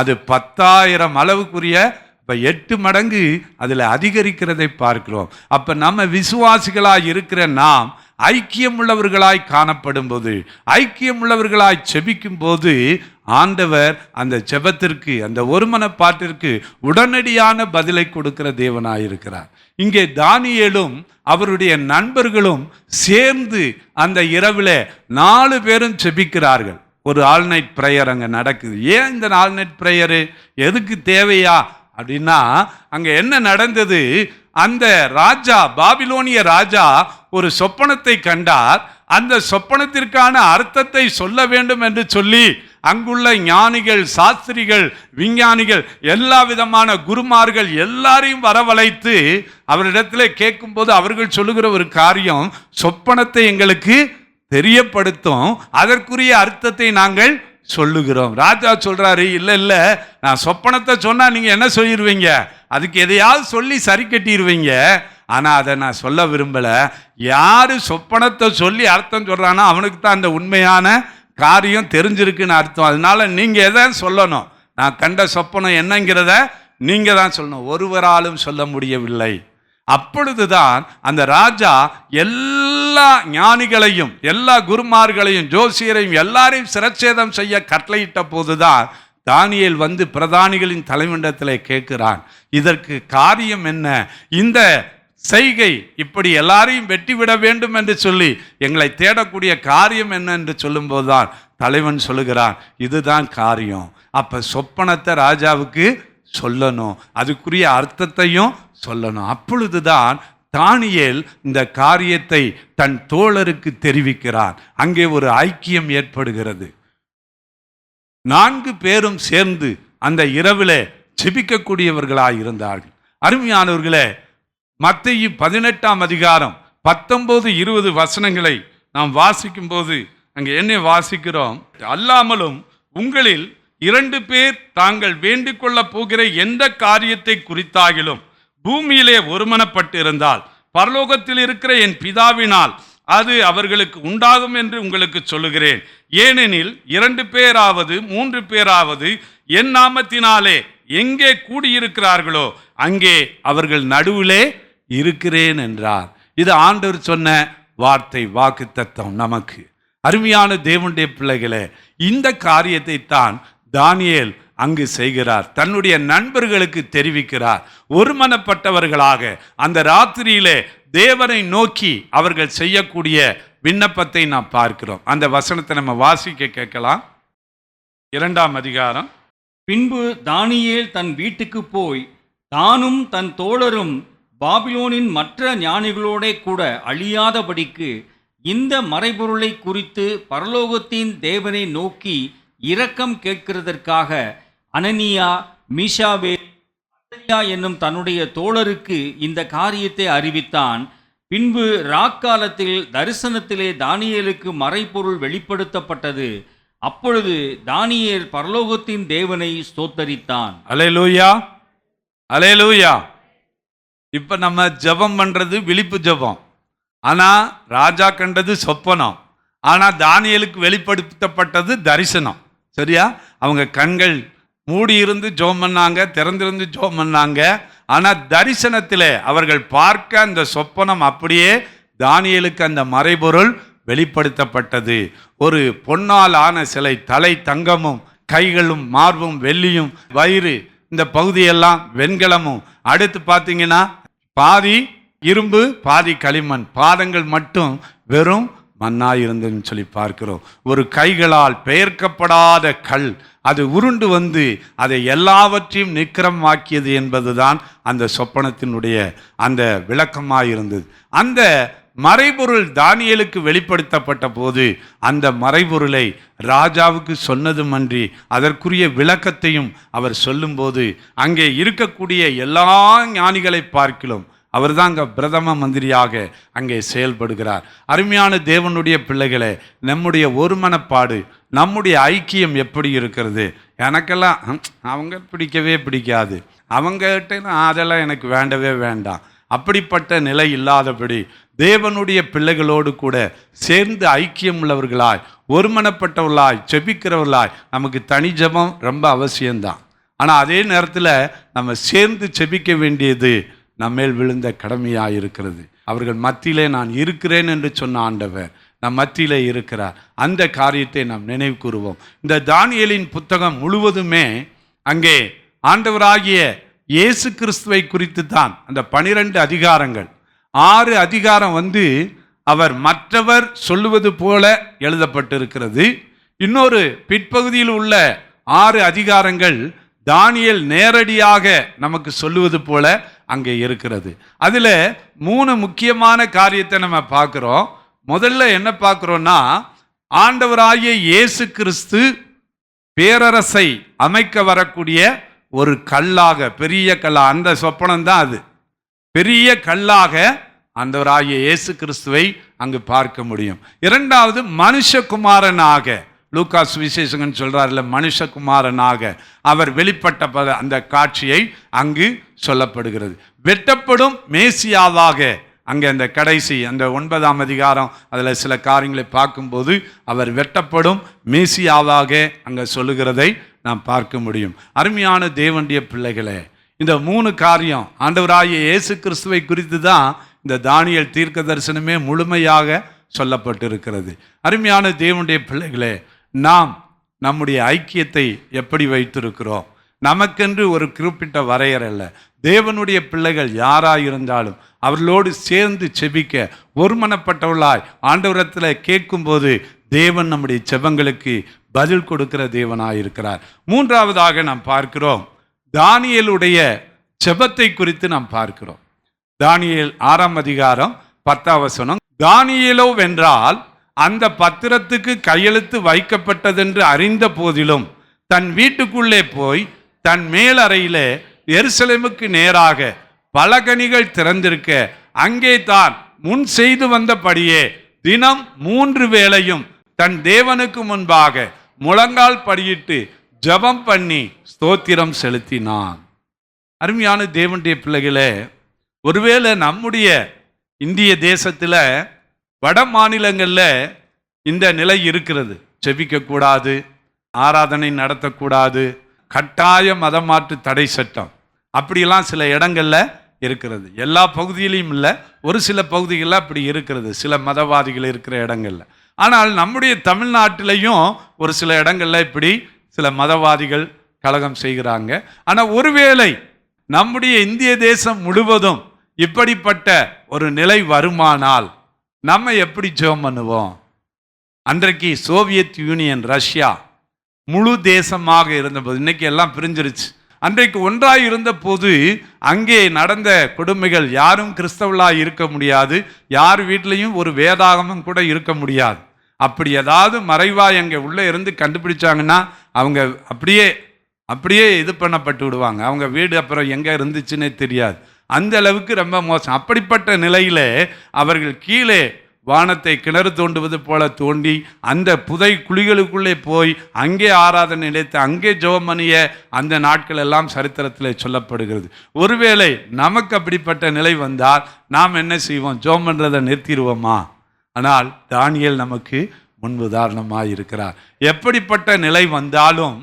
அது 10,000 அளவுக்குரிய இப்போ 8 மடங்கு அதில் அதிகரிக்கிறதை பார்க்கிறோம். அப்போ நம்ம விசுவாசிகளாய் இருக்கிற நாம் ஐக்கியம் உள்ளவர்களாய் காணப்படும் போது, ஐக்கியம் உள்ளவர்களாய் செபிக்கும் போது ஆண்டவர் அந்த ஜெபத்திற்கு, அந்த ஒருமனப்பாட்டிற்கு உடனடியான பதிலை கொடுக்கிற தேவனாயிருக்கிறார். இங்கே தானியேலும் அவருடைய நண்பர்களும் சேர்ந்து அந்த இரவில் 4 பேரும் செபிக்கிறார்கள். ஒரு ஆல் நைட் ப்ரேயர் அங்கே நடக்குது. ஏன் இந்த ஆல் நைட் ப்ரேயரு எதுக்கு தேவையா அப்படின்னா, அங்கே என்ன நடந்தது? அந்த ராஜா, பாபிலோனிய ராஜா ஒரு சொப்பனத்தை கண்டார். அந்த சொப்பனத்திற்கான அர்த்தத்தை சொல்ல வேண்டும் என்று சொல்லி அங்குள்ள ஞானிகள், சாஸ்திரிகள், விஞ்ஞானிகள், எல்லா விதமான குருமார்கள் எல்லாரையும் வரவழைத்து அவரிடத்தில் கேட்கும்போது அவர்கள் சொல்லுகிற ஒரு காரியம், சொப்பனத்தை எங்களுக்கு தெரியப்படுத்தும், அதற்குரிய அர்த்தத்தை நாங்கள் சொல்லுகிறோம். ராஜா சொல்றாரு, இல்லை நான் சொப்பனத்தை சொன்னா நீங்க என்ன சொல்லிடுவீங்க? அதுக்கு எதையாவது சொல்லி சரி கட்டிடுவீங்க. ஆனால் அதை நான் சொல்ல விரும்பல. யாரு சொப்பனத்தை சொல்லி அர்த்தம் சொல்றானோ அவனுக்கு தான் அந்த உண்மையான காரியம் தெரிஞ்சிருக்குன்னு அர்த்தம். அதனால நீங்க எதை சொல்லணும்? நான் கண்ட சொப்பனம் என்னங்கிறத நீங்க தான் சொல்லணும். ஒருவராலும் சொல்ல முடியவில்லை. அப்பொழுதுதான் அந்த ராஜா எல்லா ஞானிகளையும் எல்லா குருமார்களையும் ஜோசியரையும் எல்லாரையும் சிரச்சேதம் செய்ய கட்டளையிட்ட போதுதான் தானியேல் வந்து பிரதானிகளின் தலைமண்டலத்திலே கேட்கிறான், இதற்கு காரியம் என்ன? இந்த செய்கை இப்படி எல்லாரையும் வெட்டிவிட வேண்டும் என்று சொல்லி எங்களை தேடக்கூடிய காரியம் என்ன என்று சொல்லும்போதுதான் தலைவன் சொல்லுகிறான், இதுதான் காரியம். அப்ப சொப்பனத்தை ராஜாவுக்கு சொல்லணும், அதுக்குரிய அர்த்தத்தையும் சொல்லணும். அப்பொழுதுதான் தானியேல் இந்த காரியத்தை தன் தோழருக்கு தெரிவிக்கிறான். அங்கே ஒரு ஐக்கியம் ஏற்படுகிறது. 4 பேரும் சேர்ந்து அந்த இரவிலே ஜெபிக்கக்கூடியவர்களாய் இருந்தார்கள். அருமையானவர்களே, மத்தேயு 18ஆம் அதிகாரம் 19-20 வசனங்களை நாம் வாசிக்கும் போது அங்கே என்ன வாசிக்கிறோம்? அல்லாமலும் உங்களில் 2 பேர் தாங்கள் வேண்டிக் கொள்ளப் போகிற எந்த காரியத்தை குறித்தாகிலும் பூமியிலே ஒருமனப்பட்டு இருந்தால் பரலோகத்தில் இருக்கிற என் பிதாவினால் அது அவர்களுக்கு உண்டாகும் என்று உங்களுக்கு சொல்லுகிறேன். ஏனெனில் 2 பேராவது 3 பேராவது என் நாமத்தினாலே எங்கே கூடியிருக்கிறார்களோ அங்கே அவர்கள் நடுவிலே இருக்கிறேன் என்றார். இது ஆண்டவர் சொன்ன வார்த்தை, வாக்குத்தத்தம். நமக்கு அருமையான தேவனுடைய பிள்ளைகளே, இந்த காரியத்தை தான் தானியேல் அங்கு செய்கிறார். தன்னுடைய நண்பர்களுக்கு தெரிவிக்கிறார். ஒருமனப்பட்டவர்களாக அந்த ராத்திரியிலே தேவனை நோக்கி அவர்கள் செய்யக்கூடிய விண்ணப்பத்தை நாம் பார்க்கிறோம். அந்த வசனத்தை நம்ம வாசிக்க கேட்கலாம். 2ஆம் அதிகாரம். பின்பு தானியேல் தன் வீட்டுக்கு போய் தானும் தன் தோழரும் பாபிலோனின் மற்ற ஞானிகளோட கூட அழியாதபடிக்கு இந்த மறைபொருளை குறித்து பரலோகத்தின் தேவனை நோக்கி இரக்கம் கேட்கிறதற்காக அனனியா, மீஷாவேல், அசரியா என்னும் தன்னுடைய தோழருக்கு இந்த காரியத்தை அறிவித்தான். பின்பு ராக்காலத்தில் தரிசனத்திலே தானியேலுக்கு மறைபொருள் வெளிப்படுத்தப்பட்டது. அப்பொழுது தானியேல் பரலோகத்தின் தேவனை ஸ்தோத்தரித்தான். அல்லேலூயா, அல்லேலூயா. இப்ப நம்ம ஜெபம் பண்றது விழிப்பு ஜெபம். ஆனா ராஜா கண்டது சொப்பனம். ஆனா தானியேலுக்கு வெளிப்படுத்தப்பட்டது தரிசனம். சரியா? அவங்க கண்கள் மூடி இருந்து ஜெபம் பண்ணாங்க, திறந்திருந்து ஜெபம் பண்ணாங்க. ஆனா தரிசனத்திலே அவர்கள் பார்க்க அந்த சொப்பனம் அப்படியே தானியேலுக்கு அந்த மறைபொருள் வெளிப்படுத்தப்பட்டது. ஒரு பொன்னால் ஆன சிலை, தலை தங்கமும், கைகளும் மார்பும் வெள்ளியும், வயிறு இந்த பகுதியெல்லாம் வெண்கலமும், அடுத்து பார்த்தீங்கன்னா பாதி இரும்பு பாதி களிமண், பாதங்கள் மட்டும் வெறும் மண்ணாயிருந்ததுன்னு சொல்லி பார்க்கிறோம். ஒரு கைகளால் பெயர்க்கப்படாத கல், அது உருண்டு வந்து அதை எல்லாவற்றையும் நிக்கிரமாக்கியது என்பதுதான் அந்த சொப்பனத்தினுடைய அந்த விளக்கமாயிருந்தது. அந்த மறைபொருள் தானியேலுக்கு வெளிப்படுத்தப்பட்ட போது அந்த மறைபொருளை ராஜாவுக்கு சொன்னதுமன்றி அதற்குரிய விளக்கத்தையும் அவர் சொல்லும்போது அங்கே இருக்கக்கூடிய எல்லா ஞானிகளை பார்க்கிலும் அவர் தான் அங்கே பிரதம மந்திரியாக அங்கே செயல்படுகிறார். அருமையான தேவனுடைய பிள்ளைகளே, நம்முடைய ஒருமனப்பாடு, நம்முடைய ஐக்கியம் எப்படி இருக்கிறது? எனக்கெல்லாம் அவங்க பிடிக்கவே பிடிக்காது, அவங்ககிட்ட அதெல்லாம் எனக்கு வேண்டவே வேண்டாம், அப்படிப்பட்ட நிலை இல்லாதபடி தேவனுடைய பிள்ளைகளோடு கூட சேர்ந்து ஐக்கியம் உள்ளவர்களாய், ஒருமனப்பட்டவர்களாய், செபிக்கிறவர்களாய். நமக்கு தனி ஜெபம் ரொம்ப அவசியம்தான். ஆனால் அதே நேரத்தில் நம்ம சேர்ந்து செபிக்க வேண்டியது நம்மேல் விழுந்த கடமையாக இருக்கிறது. அவர்கள் மத்தியிலே நான் இருக்கிறேன் என்று சொன்ன ஆண்டவர் நம் மத்தியிலே இருக்கிறார். அந்த காரியத்தை நாம் நினைவு கூறுவோம். இந்த தானியேலின் புத்தகம் முழுவதுமே அங்கே ஆண்டவராகிய இயேசு கிறிஸ்துவை குறித்து தான். அந்த 12 அதிகாரங்கள், 6 அதிகாரம் அவர் மற்றவர் சொல்லுவது போல எழுதப்பட்டிருக்கிறது. இன்னொரு பிற்பகுதியில் உள்ள 6 அதிகாரங்கள் தானியேல் நேரடியாக நமக்கு சொல்லுவது போல அங்கே இருக்கிறது. அதில் 3 முக்கியமான காரியத்தை நம்ம பார்க்குறோம். முதல்ல என்ன பார்க்குறோன்னா, ஆண்டவராகிய இயேசு கிறிஸ்து பேரரசை அமைக்க வரக்கூடிய ஒரு கல்லாக, பெரிய கல்லாக, அந்த சொப்பனம் தான் அது, பெரிய கல்லாக ஆண்டவராகிய இயேசு கிறிஸ்துவை அங்கு பார்க்க முடியும். இரண்டாவது மனுஷகுமாரனாக, லூக்கா சுவிசேஷகன் சொல்றாருல, மனுஷகுமாரனாக அவர் வெளிப்பட்ட அந்த காட்சியை அங்கு சொல்லப்படுகிறது. வெட்டப்படும் மேசியாவாக அங்கே அந்த கடைசி அந்த 9ஆம் அதிகாரம் அதில் சில காரியங்களை பார்க்கும்போது அவர் வெட்டப்படும் மேசியாவாக அங்கே சொல்லுகிறதை நாம் பார்க்க முடியும். அருமையான தேவனுடைய பிள்ளைகளே, இந்த 3 காரியம் ஆண்டவராகிய இயேசு கிறிஸ்துவை குறித்து தான் இந்த தானியேல் தீர்க்க தரிசனமே முழுமையாக சொல்லப்பட்டிருக்கிறது. அருமையான தேவனுடைய பிள்ளைகளே, நாம் நம்முடைய ஐக்கியத்தை எப்படி வைத்திருக்கிறோம்? நமக்கென்று ஒரு குறிப்பிட்ட வரையறை அல்ல. தேவனுடைய பிள்ளைகள் யாராயிருந்தாலும் அவர்களோடு சேர்ந்து செபிக்க ஒருமனப்பட்டவர்களாய் ஆண்டவரத்தில் கேட்கும்போது தேவன் நம்முடைய செபங்களுக்கு பதில் கொடுக்கிற தேவனாயிருக்கிறார். 3ஆவதாக நாம் பார்க்கிறோம், தானியேலுடைய செபத்தை குறித்து நாம் பார்க்கிறோம். தானியேல் 6ஆம் அதிகாரம் 10ஆம் வசனம், தானியேலோ வென்றால் அந்த பத்திரத்துக்கு கையெழுத்து வைக்கப்பட்டதென்று அறிந்த போதிலும் தன் வீட்டுக்குள்ளே போய் தன் மேலறையிலே எருசலேமுக்கு நேராக பலகணிகள் திறந்திருக்க அங்கே தான் முன் செய்து வந்தபடியே தினம் 3 வேளையும் தன் தேவனுக்கு முன்பாக முழங்கால் படியிட்டு ஜெபம் பண்ணி ஸ்தோத்திரம் செலுத்தினான். அருமையான தேவனுடைய பிள்ளைகளே, ஒருவேளை நம்முடைய இந்திய தேசத்தில் வட மாநிலங்களில் இந்த நிலை இருக்கிறது. செபிக்கக்கூடாது, ஆராதனை நடத்தக்கூடாது, கட்டாய மதமாற்று தடை சட்டம் அப்படியெல்லாம் சில இடங்களில் இருக்கிறது. எல்லா பகுதியிலையும் இல்லை, ஒரு சில பகுதிகளில் அப்படி இருக்கிறது, சில மதவாதிகள் இருக்கிற இடங்களில். ஆனால் நம்முடைய தமிழ்நாட்டிலையும் ஒரு சில இடங்களில் இப்படி சில மதவாதிகள் கலகம் செய்கிறாங்க. ஆனால் ஒருவேளை நம்முடைய இந்திய தேசம் முழுவதும் இப்படிப்பட்ட ஒரு நிலை வருமானால் நம்ம எப்படி ஜெபம் பண்ணுவோம்? அன்றைக்கு சோவியத் யூனியன், ரஷ்யா முழு தேசமாக இருந்தபோது, இன்னைக்கு எல்லாம் பிரிஞ்சிருச்சு. அன்றைக்கு ஒன்றாய் இருந்த போது அங்கே நடந்த கொடுமைகள், யாரும் கிறிஸ்தவர்களாக இருக்க முடியாது, யார் வீட்லையும் ஒரு வேதாகமம் கூட இருக்க முடியாது. அப்படி ஏதாவது மறைவாய் அங்கே உள்ளே இருந்து கண்டுபிடிச்சாங்கன்னா அவங்க அப்படியே இது பண்ணப்பட்டு விடுவாங்க. அவங்க வீடு அப்புறம் எங்கே இருந்துச்சுன்னே தெரியாது. அந்த அளவுக்கு ரொம்ப மோசம். அப்படிப்பட்ட நிலையிலே அவர்கள் கீழே வானத்தை கிணறு தோண்டுவது போல தோண்டி அந்த புதை குழிகளுக்குள்ளே போய் அங்கே ஆராதனை நிலைத்து அங்கே ஜெபமணிய அந்த நாட்கள் எல்லாம் சரித்திரத்தில் சொல்லப்படுகிறது. ஒருவேளை நமக்கு அப்படிப்பட்ட நிலை வந்தால் நாம் என்ன செய்வோம்? ஜெபம் பண்ணுறதை நிறுத்திடுவோமா? ஆனால் தானியேல் நமக்கு முன் உதாரணமாக இருக்கிறார். எப்படிப்பட்ட நிலை வந்தாலும்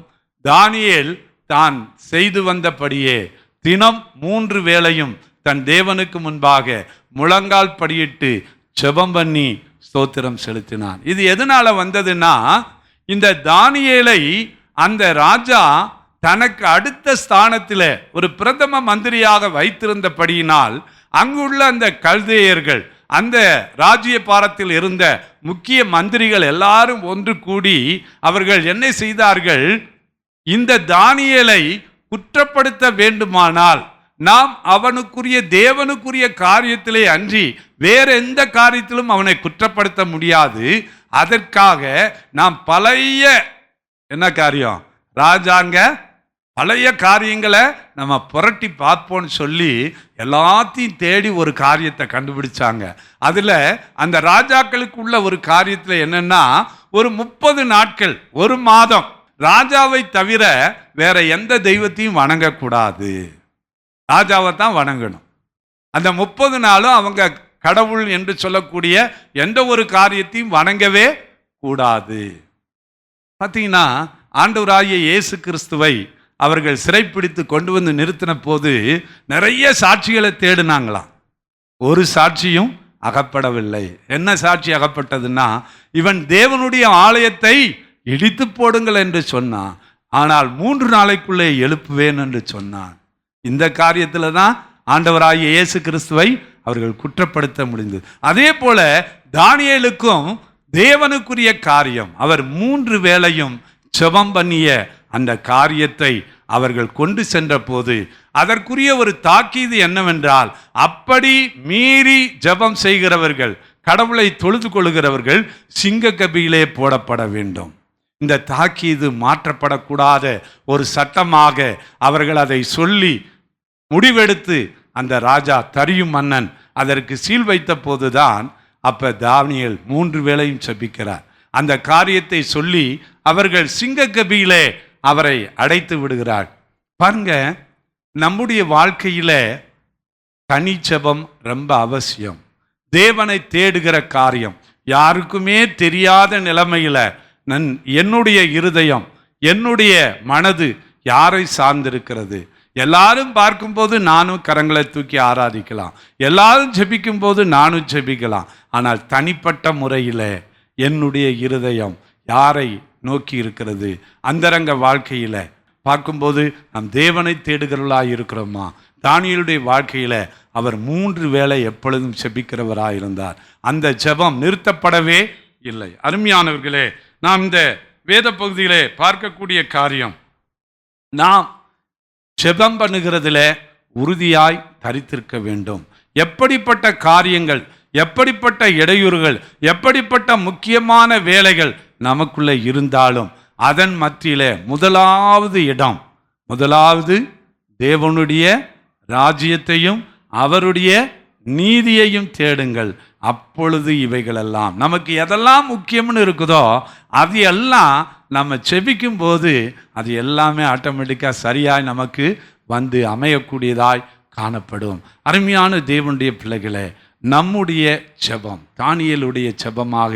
தானியேல் தான் செய்து வந்தபடியே தினம் 3 வேளையும் தன் தேவனுக்கு முன்பாக முழங்கால் படியிட்டு ஜெபம் பண்ணி ஸ்தோத்திரம் செலுத்தினான். இது எதனால வந்ததுன்னா, இந்த தானியேலை அந்த ராஜா தனக்கு அடுத்த ஸ்தானத்தில் ஒரு பிரதம மந்திரியாக வைத்திருந்தபடியினால் அங்குள்ள அந்த கல்தேயர்கள், அந்த ராஜ்ய பாரத்தில் இருந்த முக்கிய மந்திரிகள் எல்லாரும் ஒன்று கூடி அவர்கள் என்ன செய்தார்கள்? இந்த தானியேலை குற்றப்படுத்த வேண்டுமானால் நாம் அவனுக்குரிய தேவனுக்குரிய காரியத்திலே அன்றி வேற எந்த காரியத்திலும் அவனை குற்றப்படுத்த முடியாது. அதற்காக நாம் பழைய என்ன காரியம், ராஜாங்க பழைய காரியங்களை நம்ம புரட்டி பார்ப்போம்னு சொல்லி எல்லாத்தையும் தேடி ஒரு காரியத்தை கண்டுபிடிச்சாங்க. அதில் அந்த ராஜாக்களுக்கு உள்ள ஒரு காரியத்தில் என்னன்னா, ஒரு 30 நாட்கள், ஒரு மாதம் ராஜாவை தவிர வேற எந்த தெய்வத்தையும் வணங்கக்கூடாது, ராஜாவை தான் வணங்கணும். அந்த 30 நாளும் அவங்க கடவுள் என்று சொல்லக்கூடிய எந்த ஒரு காரியத்தையும் வணங்கவே கூடாது. பார்த்தீங்கன்னா, ஆண்டவராகிய இயேசு கிறிஸ்துவை அவர்கள் சிறைப்பிடித்து கொண்டு வந்து நிறுத்தின போது நிறைய சாட்சிகளை தேடினாங்களாம். ஒரு சாட்சியும் அகப்படவில்லை. என்ன சாட்சி அகப்பட்டதுன்னா, இவன் தேவனுடைய ஆலயத்தை இடித்து போடுங்கள் என்று சொன்னான், ஆனால் 3 நாளைக்குள்ளே எழுப்புவேன் என்று சொன்னான். இந்த காரியத்தில் தான் ஆண்டவராகிய இயேசு கிறிஸ்துவை அவர்கள் குற்றப்படுத்த முடிந்தது. அதே போல தானியேலுக்கும் தேவனுக்குரிய காரியம், அவர் 3 வேளையும் ஜெபம் பண்ணிய அந்த காரியத்தை அவர்கள் கொண்டு சென்ற போது அதற்குரிய ஒரு தாக்கீது என்னவென்றால், அப்படி மீறி ஜெபம் செய்கிறவர்கள், கடவுளை தொழுது கொள்கிறவர்கள் சிங்க கபியிலே போடப்பட வேண்டும். இந்த தாக்கீது மாற்றப்படக்கூடாத ஒரு சட்டமாக அவர்கள் அதை சொல்லி முடிவெடுத்து அந்த ராஜா தரியும் மன்னன் அதற்கு சீல் வைத்த போதுதான் அப்ப தானியேல் 3 வேளையும் செபிக்கிறார். அந்த காரியத்தை சொல்லி அவர்கள் சிங்க கபியிலே அவரை அடைத்து விடுகிறார். பாருங்க, நம்முடைய வாழ்க்கையில தனி ஜெபம் ரொம்ப அவசியம். தேவனை தேடுகிற காரியம், யாருக்குமே தெரியாத நிலைமையில என்னுடைய இருதயம், என்னுடைய மனது யாரை சார்ந்திருக்கிறது, எல்லாரும் பார்க்கும்போது நானும் கரங்களை தூக்கி ஆராதிக்கலாம், எல்லாரும் ஜெபிக்கும் போது நானும் ஜெபிக்கலாம். ஆனால் தனிப்பட்ட முறையில் என்னுடைய இருதயம் யாரை நோக்கி இருக்கிறது? அந்தரங்க வாழ்க்கையில் பார்க்கும்போது நாம் தேவனை தேடுகிறவர்களாக இருக்கிறோமா? தானியேலுடைய வாழ்க்கையில் அவர் 3 வேளை எப்பொழுதும் ஜெபிக்கிறவராக இருந்தார். அந்த ஜெபம் நிறுத்தப்படவே இல்லை. அருமையானவர்களே, நாம் இந்த வேத பகுதியிலே பார்க்கக்கூடிய காரியம், நாம் ஜெபம் பண்ணுகிறதுல உறுதியாய் தரித்திருக்க வேண்டும். எப்படிப்பட்ட காரியங்கள், எப்படிப்பட்ட இடையூறுகள், எப்படிப்பட்ட முக்கியமான வேலைகள் நமக்குள்ளே இருந்தாலும் அதன் மத்தியில முதலாவது தேவனுடைய ராஜ்யத்தையும் அவருடைய நீதியையும் தேடுங்கள். அப்பொழுது இவைகளெல்லாம் நமக்கு எதெல்லாம் முக்கியம்னு இருக்குதோ அது எல்லாம் நம்ம செபிக்கும் போது அது எல்லாமே ஆட்டோமேட்டிக்காக சரியாய் நமக்கு வந்து அமையக்கூடியதாய் காணப்படும். அருமையான தேவனுடைய பிள்ளைகளே, நம்முடைய ஜெபம் தானியேலுடைய ஜெபமாக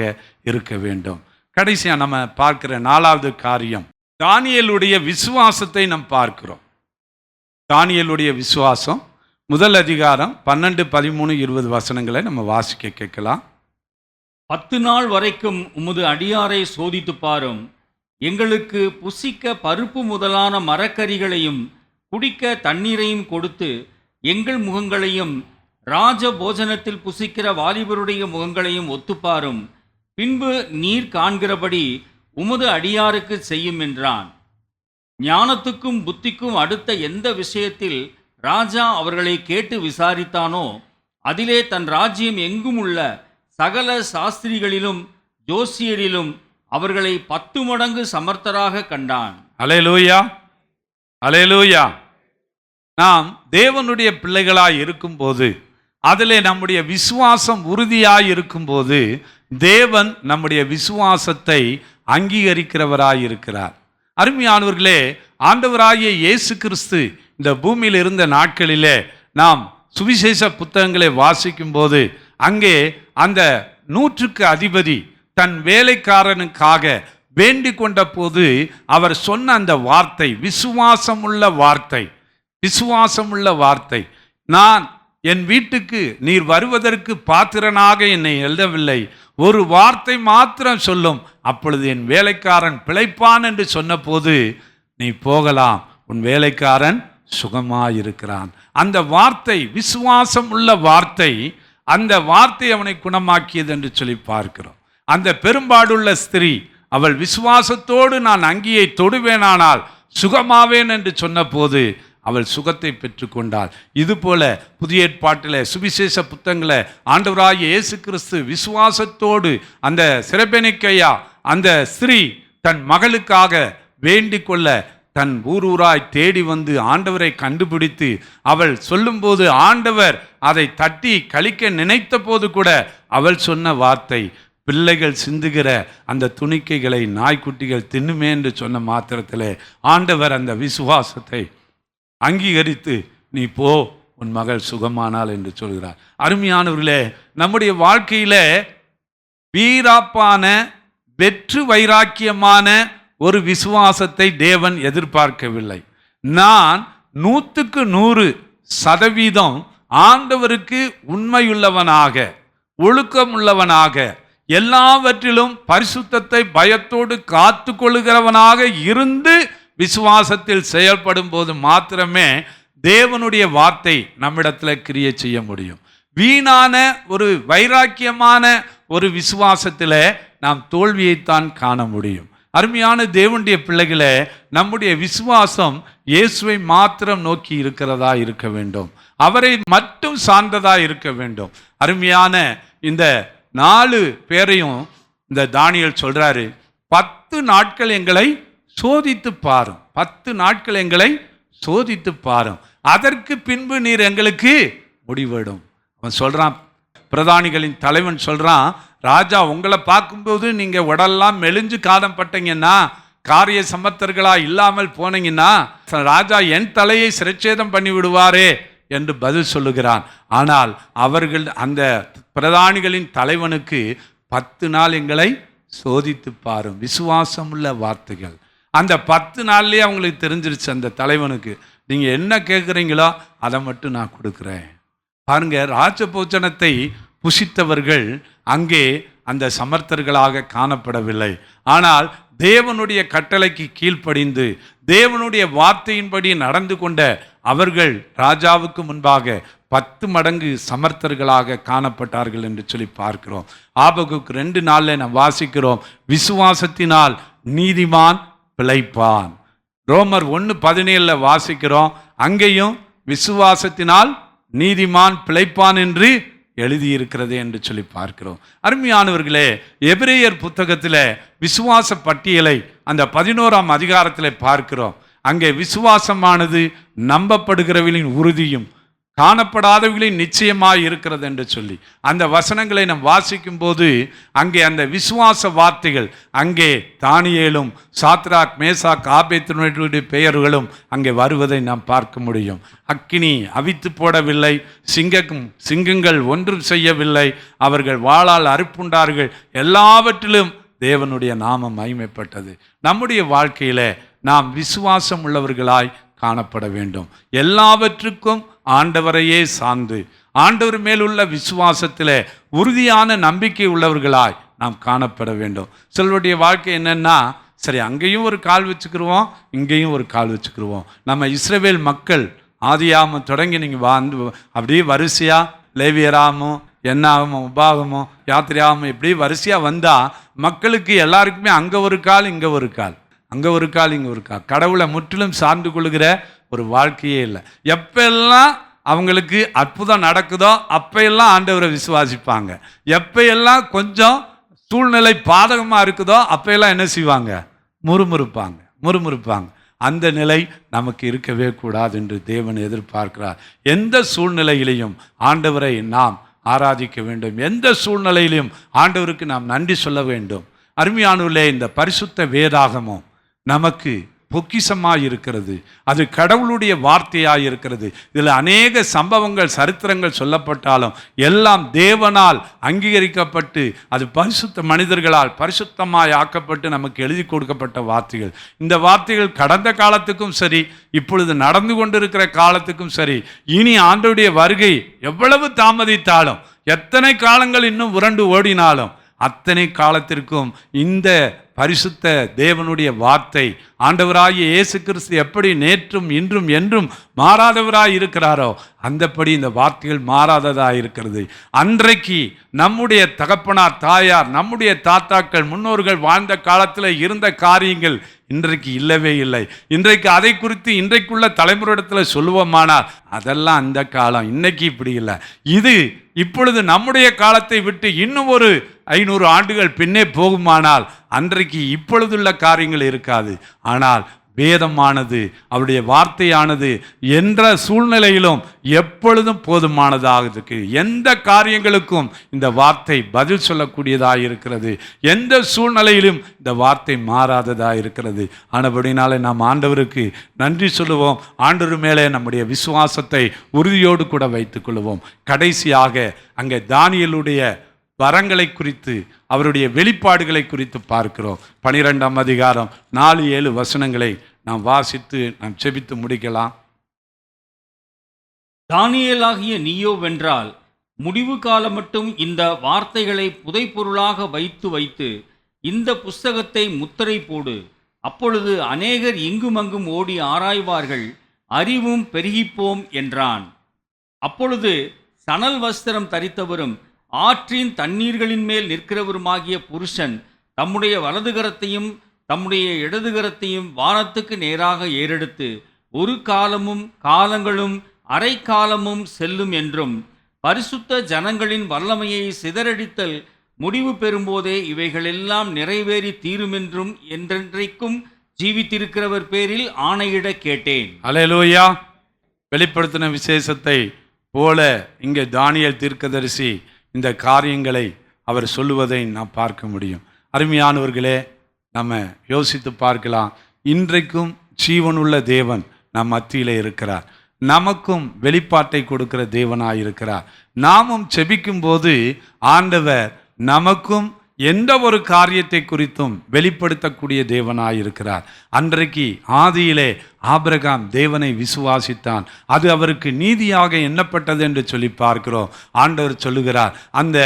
இருக்க வேண்டும். கடைசியாக நம்ம பார்க்கிற 4வது காரியம், தானியேலுடைய விசுவாசத்தை நாம் பார்க்கிறோம். தானியேலுடைய விசுவாசம், முதல் அதிகாரம் 12, 13, 20 வசனங்களை நம்ம வாசிக்க கேட்கலாம். 10 நாள் வரைக்கும் உமது அடியாரை சோதித்து பாரும். எங்களுக்கு புசிக்க பருப்பு முதலான மரக்கறிகளையும் குடிக்க தண்ணீரையும் கொடுத்து எங்கள் முகங்களையும் ராஜ போஜனத்தில் புசிக்கிற வாலிபருடைய முகங்களையும் ஒத்துப்பாரும். பின்பு நீர் காண்கிறபடி உமது அடியாருக்கு செய்யும் என்றான். ஞானத்துக்கும் புத்திக்கும் அடுத்த எந்த விஷயத்தில் ராஜா அவர்களை கேட்டு விசாரித்தானோ அதிலே தன் ராஜ்யம் எங்கும் உள்ள சகல சாஸ்திரிகளிலும் ஜோசியரிலும் அவர்களை 10 மடங்கு சமர்த்தராக கண்டான். அல்லேலூயா, அல்லேலூயா. நாம் தேவனுடைய பிள்ளைகளாய் இருக்கும்போது, அதிலே நம்முடைய விசுவாசம் உறுதியாய் இருக்கும்போது, தேவன் நம்முடைய விசுவாசத்தை அங்கீகரிக்கிறவராய் இருக்கிறார். அருமையானவர்களே, ஆண்டவராகிய இயேசு கிறிஸ்து இந்த பூமியில் இருந்த நாட்களிலே நாம் சுவிசேஷ புத்தகங்களை வாசிக்கும் போது அங்கே அந்த 100க்கு அதிபதி தன் வேலைக்காரனுக்காக வேண்டிக் கொண்ட போது அவர் சொன்ன அந்த வார்த்தை விசுவாசமுள்ள வார்த்தை, நான் என் வீட்டுக்கு நீர் வருவதற்கு பாத்திரனாக என்னை எழுதவில்லை, ஒரு வார்த்தை மாத்திரம் சொல்லும், அப்பொழுது என் வேலைக்காரன் பிழைப்பான் என்று சொன்னபோது நீ போகலாம், உன் வேலைக்காரன் சுகமாயிருக்கிறான். அந்த வார்த்தை, விசுவாசம் உள்ள வார்த்தை, அந்த வார்த்தை அவனை குணமாக்கியது என்று சொல்லி பார்க்கிறோம். அந்த பெரும்பாடுள்ள ஸ்திரீ, அவள் விசுவாசத்தோடு நான் அங்கியை தொடுவேனானால் சுகமாவேன் என்று சொன்னபோது அவள் சுகத்தை பெற்றுக்கொண்டாள். இதுபோல புதிய ஏற்பாட்டில் சுவிசேஷ புத்தகங்களை ஆண்டவராகிய இயேசு கிறிஸ்து விசுவாசத்தோடு அந்த சிரபெனிக்கையா அந்த ஸ்திரீ தன் மகளுக்காக வேண்டிக் கொள்ள தன் ஊராய் தேடி வந்து ஆண்டவரை கண்டுபிடித்து அவள் சொல்லும்போது ஆண்டவர் அதை தட்டி கழிக்க நினைத்த போது கூட அவள் சொன்ன வார்த்தை, பிள்ளைகள் சிந்துகிற அந்த துணிக்கைகளை நாய்க்குட்டிகள் தின்னுமே என்று சொன்ன மாத்திரத்தில் ஆண்டவர் அந்த விசுவாசத்தை அங்கீகரித்து நீ போ, உன் மகள் சுகமானாள் என்று சொல்கிறார். அருமையானவர்களே, நம்முடைய வாழ்க்கையில வீராப்பான வெற்று வைராக்கியமான ஒரு விசுவாசத்தை தேவன் எதிர்பார்க்கவில்லை. நான் 100க்கு 100% ஆண்டவருக்கு உண்மையுள்ளவனாக, ஒழுக்கமுள்ளவனாக, எல்லாவற்றிலும் பரிசுத்தத்தை பயத்தோடு காத்து கொள்ளுகிறவனாக இருந்து விசுவாசத்தில் செயல்படும் போது மாத்திரமே தேவனுடைய வார்த்தை நம்மிடத்தில் கிரியை செய்ய முடியும். வீணான ஒரு வைராக்கியமான ஒரு விசுவாசத்தில் நாம் தோல்வியைத்தான் காண முடியும். அருமையான தேவனுடைய பிள்ளைகளே, நம்முடைய விசுவாசம் இயேசுவை மாத்திரம் நோக்கி இருக்கிறதா இருக்க வேண்டும், அவரை மட்டும் சார்ந்ததா இருக்க வேண்டும். அருமையான இந்த 4 பேரையும் இந்த தானியேல் சொல்றாரு, 10 நாட்கள் எங்களை சோதித்து பாரும், 10 நாட்கள் எங்களை சோதித்து பாரும், அதற்கு பின்பு நீர் எங்களுக்கு முடிவிடும். அவன் சொல்றான், பிரதானிகளின் தலைவன் சொல்றான், ராஜா உங்களை பார்க்கும்போது நீங்க உடல்லாம் மெலிஞ்சு காதம் பட்டீங்கன்னா, காரிய சமர்த்தர்களா இல்லாமல் போனீங்கன்னா ராஜா என் தலையை சிரச்சேதம் பண்ணி விடுவாரே என்று பதில் சொல்லுகிறான். ஆனால் அவர்கள் அந்த பிரதானிகளின் தலைவனுக்கு 10 நாள் எங்களை சோதித்து பாரும், விசுவாசமுள்ள வார்த்தைகள். அந்த 10 நாள்லயே அவங்களுக்கு தெரிஞ்சிருச்சு அந்த தலைவனுக்கு, நீங்கள் என்ன கேட்குறீங்களோ அதை மட்டும் நான் கொடுக்குறேன். பாருங்க, ராஜபோஜனத்தை புசித்தவர்கள் அங்கே அந்த சமர்த்தர்களாக காணப்படவில்லை. ஆனால் தேவனுடைய கட்டளைக்கு கீழ்ப்படிந்து தேவனுடைய வார்த்தையின்படி நடந்து கொண்ட அவர்கள் ராஜாவுக்கு முன்பாக 10 மடங்கு சமர்த்தர்களாக காணப்பட்டார்கள் என்று சொல்லி பார்க்கிறோம். ஆபகுக் 2:4 நாம் வாசிக்கிறோம், விசுவாசத்தினால் நீதிமான் பிழைப்பான். ரோமர் 1:17 வாசிக்கிறோம், அங்கேயும் விசுவாசத்தினால் நீதிமான் பிழைப்பான் என்று எழுதியிருக்கிறது என்று சொல்லி பார்க்கிறோம். அருமையானவர்களே, எபிரேயர் புத்தகத்தில் விசுவாச பட்டியலை அந்த 11ஆம் அதிகாரத்தில் பார்க்கிறோம். அங்கே விசுவாசமானது நம்பப்படுகிறவர்களின் உறுதியும் காணப்படாதவர்களின் நிச்சயமாய் இருக்கிறது என்று சொல்லி அந்த வசனங்களை நாம் வாசிக்கும் போது அங்கே அந்த விசுவாச வார்த்தைகள், அங்கே தானியேலும் சாத்ராக் மேசாக் ஆபேத்நேகோவுடைய பெயர்களும் அங்கே வருவதை நாம் பார்க்க முடியும். அக்கினி அவித்து போடவில்லை, சிங்கங்கள் ஒன்றும் செய்யவில்லை, அவர்கள் வாளால் அறுப்புண்டார்கள், எல்லாவற்றிலும் தேவனுடைய நாமம் மகிமைப்பட்டது. நம்முடைய வாழ்க்கையில நாம் விசுவாசம் உள்ளவர்களாய் காணப்பட வேண்டும். எல்லாவற்றுக்கும் ஆண்டவரையே சார்ந்து ஆண்டவர் மேலுள்ள விசுவாசத்தில் உறுதியான நம்பிக்கை உள்ளவர்களாய் நாம் காணப்பட வேண்டும். சிலருடைய வாழ்க்கை என்னன்னா, சரி அங்கேயும் ஒரு கால் வச்சுக்கிருவோம், இங்கேயும் ஒரு கால் வச்சுக்கிருவோம். நம்ம இஸ்ரவேல் மக்கள் ஆதியாகமம் தொடங்கி நீங்கள் வந்து அப்படியே வரிசையா லேவியராகமும் என்னாகமும் உபாகமும் யாத்திரையாகமும் இப்படி வரிசையாக வந்தால் மக்களுக்கு எல்லாருக்குமே அங்கே ஒரு கால் இங்கே ஒரு கால், அங்கே ஒரு கால் இங்கே ஒரு கால், கடவுளை முற்றிலும் சார்ந்து கொள்கிற ஒரு வாழ்க்கையே இல்லை. எப்பெல்லாம் அவங்களுக்கு அற்புதம் நடக்குதோ அப்பையெல்லாம் ஆண்டவரை விசுவாசிப்பாங்க. எப்பையெல்லாம் கொஞ்சம் சூழ்நிலை பாதகமாக இருக்குதோ அப்பையெல்லாம் என்ன செய்வாங்க? முறுமுறுப்பாங்க. அந்த நிலை நமக்கு இருக்கவே கூடாது என்று தேவன் எதிர்பார்க்கிறார். எந்த சூழ்நிலையிலையும் ஆண்டவரை நாம் ஆராதிக்க வேண்டும். எந்த சூழ்நிலையிலும் ஆண்டவருக்கு நாம் நன்றி சொல்ல வேண்டும். அருமையானவர்களே, இந்த பரிசுத்த வேதாகமும் நமக்கு பொக்கிஷமாக இருக்கிறது. அது கடவுளுடைய வார்த்தையாக இருக்கிறது. இதில் அநேக சம்பவங்கள் சரித்திரங்கள் சொல்லப்பட்டாலும் எல்லாம் தேவனால் அங்கீகரிக்கப்பட்டு அது பரிசுத்த மனிதர்களால் பரிசுத்தமாய் ஆக்கப்பட்டு நமக்கு எழுதி கொடுக்கப்பட்ட வார்த்தைகள். இந்த வார்த்தைகள் கடந்த காலத்துக்கும் சரி, இப்பொழுது நடந்து கொண்டிருக்கிற காலத்துக்கும் சரி, இனி ஆண்டவருடைய வருகை எவ்வளவு தாமதித்தாலும், எத்தனை காலங்கள் இன்னும் உருண்டு ஓடினாலும், அத்தனை காலத்திற்கும் இந்த பரிசுத்த தேவனுடைய வார்த்தை, ஆண்டவராகிய இயேசு கிறிஸ்து எப்படி நேற்றும் இன்றும் என்றும் மாறாதவராய் இருக்கிறாரோ அந்தபடி இந்த வார்த்தைகள் மாறாததாக இருக்கிறது. அன்றைக்கு நம்முடைய தகப்பனார் தாயார் நம்முடைய தாத்தாக்கள் முன்னோர்கள் வாழ்ந்த காலத்தில் இருந்த காரியங்கள் இன்றைக்கு இல்லவே இல்லை. இன்றைக்கு அதை குறித்து இன்றைக்குள்ள தலைமுறையிடத்தில் சொல்லுவோமானால் அதெல்லாம் அந்த காலம், இன்னைக்கு இப்படி இல்லை. இது இப்பொழுது நம்முடைய காலத்தை விட்டு இன்னும் ஒரு 500 ஆண்டுகள் பின்னே போகுமானால் அன்றைக்கு இப்பொழுதுள்ள காரியங்கள் இருக்காது. ஆனால் வேதமானது, அவருடைய வார்த்தையானது என்ற சூழ்நிலையிலும் எப்பொழுதும் போதுமானதாக இருக்கு. எந்த காரியங்களுக்கும் இந்த வார்த்தை பதில் சொல்லக்கூடியதாக இருக்கிறது. எந்த சூழ்நிலையிலும் இந்த வார்த்தை மாறாததாக இருக்கிறது. ஆனபடினாலே நாம் ஆண்டவருக்கு நன்றி சொல்லுவோம். ஆண்டவர் மேலே நம்முடைய விசுவாசத்தை உறுதியோடு கூட வைத்துக் கொள்வோம். கடைசியாக அங்கே தானியேலுடைய வரங்களை குறித்து, அவருடைய வெளிப்பாடுகளை குறித்து பார்க்கிறோம். 12ஆம் அதிகாரம் 4-7 வசனங்களை நாம் வாசித்து நாம் செபித்து முடிக்கலாம். தானியேலாகிய நீயோ வென்றால் முடிவு காலம் மட்டும் இந்த வார்த்தைகளை புதைப்பொருளாக வைத்து இந்த புஸ்தகத்தை முத்திரை போடு. அப்பொழுது அநேகர் இங்குமங்கும் ஓடி ஆராய்வார்கள், அறிவும் பெருகிப்போம் என்றான். அப்பொழுது சணல் வஸ்திரம் தரித்தவரும் ஆற்றின் தண்ணீர்களின் மேல் நிற்கிறவருமாகிய புருஷன் தம்முடைய வலதுகரத்தையும் தம்முடைய இடதுகரத்தையும் வானத்துக்கு நேராக ஏறெடுத்து, ஒரு காலமும் காலங்களும் அரை காலமும் செல்லும் என்றும், பரிசுத்த ஜனங்களின் வல்லமையை சிதறடித்தல் முடிவு பெறும்போதே இவைகளெல்லாம் நிறைவேறி தீருமென்றும் என்றென்றைக்கும் ஜீவித்திருக்கிறவர் பேரில் ஆணையிட கேட்டேன். அல்லேலூயா. வெளிப்படுத்தின விசேஷத்தை போல இங்கே தானியேல் தீர்க்கதரிசி இந்த காரியங்களை அவர் சொல்லுவதை நாம் பார்க்க முடியும். அருமையானவர்களே, நம்ம யோசித்து பார்க்கலாம். இன்றைக்கும் ஜீவனுள்ள தேவன் நம் மத்தியில் இருக்கிறார். நமக்கும் வெளிப்பாட்டை கொடுக்கிற தேவனாய் இருக்கிறார். நாமும் செபிக்கும் போது ஆண்டவர் நமக்கும் எந்த ஒரு காரியத்தை குறித்தும் வெளிப்படுத்தக்கூடிய தேவனாயிருக்கிறார். அன்றைக்கு ஆதியிலே ஆபிரகாம் தேவனை விசுவாசித்தான், அது அவருக்கு நீதியாக எண்ணப்பட்டது என்று சொல்லி பார்க்கிறோம். ஆண்டவர் சொல்லுகிறார், அந்த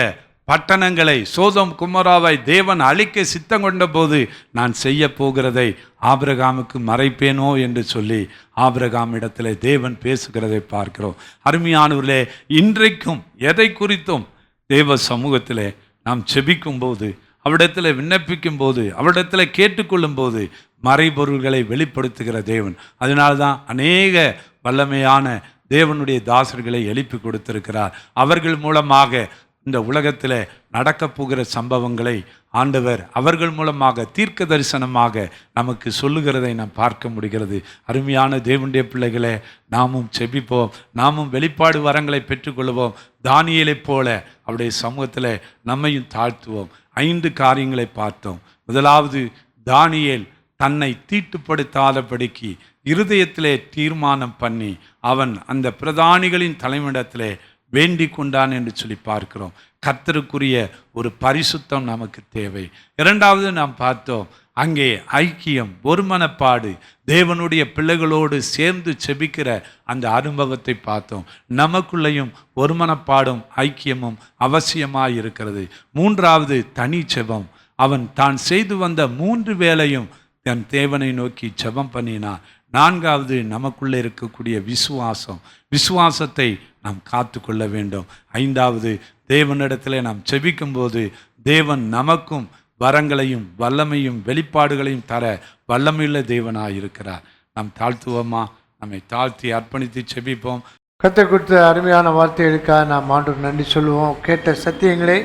பட்டணங்களை சோதோம் குமோராவை தேவன் அழிக்க சித்தம் கொண்ட போது நான் செய்ய போகிறதை ஆபிரகாமுக்கு மறைப்பேனோ என்று சொல்லி ஆபிரகாம் இடத்துல தேவன் பேசுகிறதை பார்க்கிறோம். அருமையானவர்களே, இன்றைக்கும் எதை குறித்தும் தேவ சமூகத்திலே நாம் செபிக்கும் போது, அவரிடத்தில் விண்ணப்பிக்கும் போது, அவரிடத்தில் கேட்டுக்கொள்ளும் போது மறைபொருள்களை வெளிப்படுத்துகிற தேவன். அதனால்தான் அநேக வல்லமையான தேவனுடைய தாசர்களை எழுப்பி கொடுத்திருக்கிறார். அவர்கள் மூலமாக இந்த உலகத்தில் நடக்கப் போகிற சம்பவங்களை ஆண்டவர் அவர்கள் மூலமாக தீர்க்க தரிசனமாக நமக்கு சொல்லுகிறதை நாம் பார்க்க முடிகிறது. அருமையான தேவனுடைய பிள்ளைகளே, நாமும் செபிப்போம், நாமும் வெளிப்பாடு வரங்களை பெற்றுக்கொள்வோம். தானியேலைப் போல அவருடைய சமூகத்தில் நம்மையும் தாழ்த்துவோம். 5 காரியங்களை பார்த்தோம். முதலாவது, தானியேல் தன்னை தீட்டுப்படுத்தாதபடிக்கு இருதயத்திலே தீர்மானம் பண்ணி அவன் அந்த பிரதானிகளின் தலைமையிடத்திலே வேண்டிக் கொண்டான் என்று சொல்லி பார்க்கிறோம். கர்த்தருக்குரிய ஒரு பரிசுத்தம் நமக்கு தேவை. இரண்டாவது நாம் பார்த்தோம், அங்கே ஐக்கியம், ஒருமனப்பாடு, தேவனுடைய பிள்ளைகளோடு சேர்ந்து செபிக்கிற அந்த அனுபவத்தை பார்த்தோம். நமக்குள்ளேயும் ஒருமனப்பாடும் ஐக்கியமும் அவசியமாக இருக்கிறது. மூன்றாவது, தனி செபம். அவன் தான் செய்து வந்த 3 வேளையும் தன் தேவனை நோக்கி செபம் பண்ணினான். நான்காவது, நமக்குள்ளே இருக்கக்கூடிய விசுவாசம். விசுவாசத்தை நாம் காத்து கொள்ள வேண்டும். 5வது, தேவனிடத்தில் நாம் செபிக்கும் போது தேவன் நமக்கும் வரங்களையும் வல்லமையும் வெளிப்பாடுகளையும் தர வல்லமையுள்ள தேவனாயிருக்கிறார். நாம் தாழ்த்துவோமா? நம்மை தாழ்த்தி அர்ப்பணித்து செபிப்போம். கர்த்தர் கொடுத்த அருமையான வார்த்தைகளுக்காக நாம் ஆண்டவருக்கு நன்றி சொல்லுவோம். கேட்ட சத்தியங்களை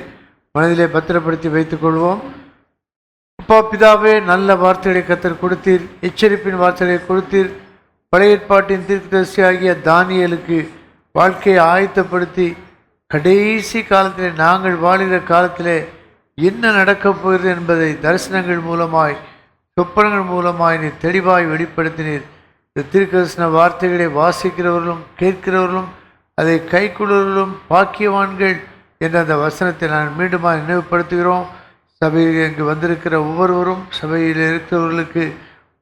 மனதிலே பத்திரப்படுத்தி வைத்துக்கொள்வோம். அப்பா பிதாவே, நல்ல வார்த்தைகளை கர்த்தர் கொடுத்தீர், எச்சரிப்பின் வார்த்தைகளை கொடுத்தீர். பழைய ஏற்பாட்டின் தீர்க்கதரிசி ஆகிய தானியேலுக்கு வாழ்க்கையை ஆயத்தப்படுத்தி கடைசி காலத்தில் நாங்கள் வாழுகிற காலத்தில் என்ன நடக்கப் போகிறது என்பதை தரிசனங்கள் மூலமாய், சொப்பனங்கள் மூலமாய் நீர் தெளிவாய் வெளிப்படுத்தினீர். இந்த தீர்க்கதரிசன வார்த்தைகளை வாசிக்கிறவர்களும் கேட்கிறவர்களும் அதை கைக்கொள்ளுவர்களும் பாக்கியவான்கள் என்ற அந்த வசனத்தை நான் மீண்டுமாக நினைவுபடுத்துகிறோம். சபையில் இங்கு வந்திருக்கிற ஒவ்வொருவரும், சபையில் இருக்கிறவர்களுக்கு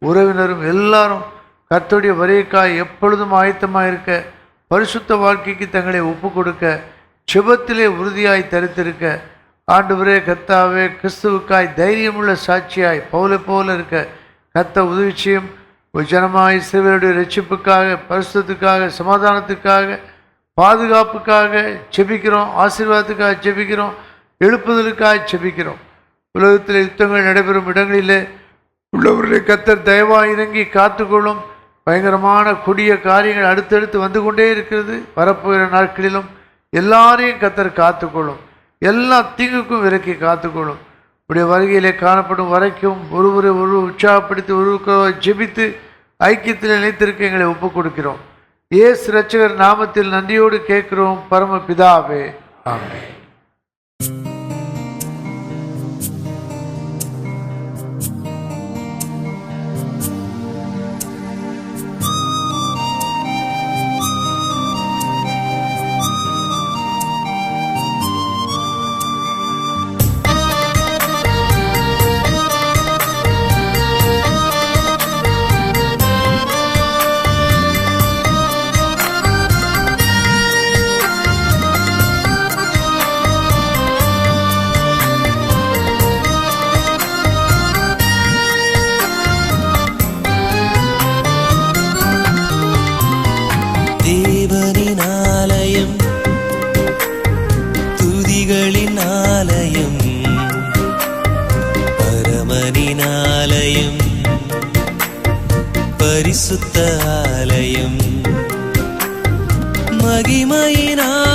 உறவினரும் எல்லாரும் கர்த்தருடைய வருகைக்காய் எப்பொழுதும் ஆயத்தமாக இருக்க, பரிசுத்த வாழ்க்கைக்கு தங்களை ஒப்பு கொடுக்க, செபத்திலே உறுதியாய் தரித்திருக்க, ஆண்டவரே கர்த்தாவே கிறிஸ்துவுக்காய் தைரியமுள்ள சாட்சியாய் பவுலை போல இருக்க கர்த்தர் உதவி செய்யும். ஒரு ஜனமாய் சிறுவருடைய ரட்சிப்புக்காக, பரிசுத்தத்துக்காக, சமாதானத்துக்காக, பாதுகாப்புக்காக செபிக்கிறோம். ஆசீர்வாதத்துக்காக செபிக்கிறோம். எழுப்புதலுக்காக செபிக்கிறோம். உலகத்தில் யுத்தங்கள் நடைபெறும் இடங்களிலே உள்ளவர்களை கர்த்தர் தயவாய் இறங்கி காத்துக்கொள்ளும். பயங்கரமான கொடிய காரியங்கள் அடுத்தடுத்து வந்து கொண்டே இருக்கிறது. வரப்போகிற நாட்களிலும் எல்லாரையும் கர்த்தர் காத்துக்கொள்ளும். எல்லா தீங்குக்கும் விலக்கி காத்துக்கொள்ளும். இப்படி வருகையிலே காணப்படும் வரைக்கும் ஒருவரை உற்சாகப்படுத்தி ஒருவருக்கோ ஜெபித்து ஐக்கியத்தில் நிலைத்திருக்க எங்களை ஒப்புக் கொடுக்கிறோம். இயேசு இரட்சகர் நாமத்தில் நன்றியோடு கேட்கிறோம் பரம பிதாவே, ஆமென். பரிசுத்த ஆலயம் மகிமையினால்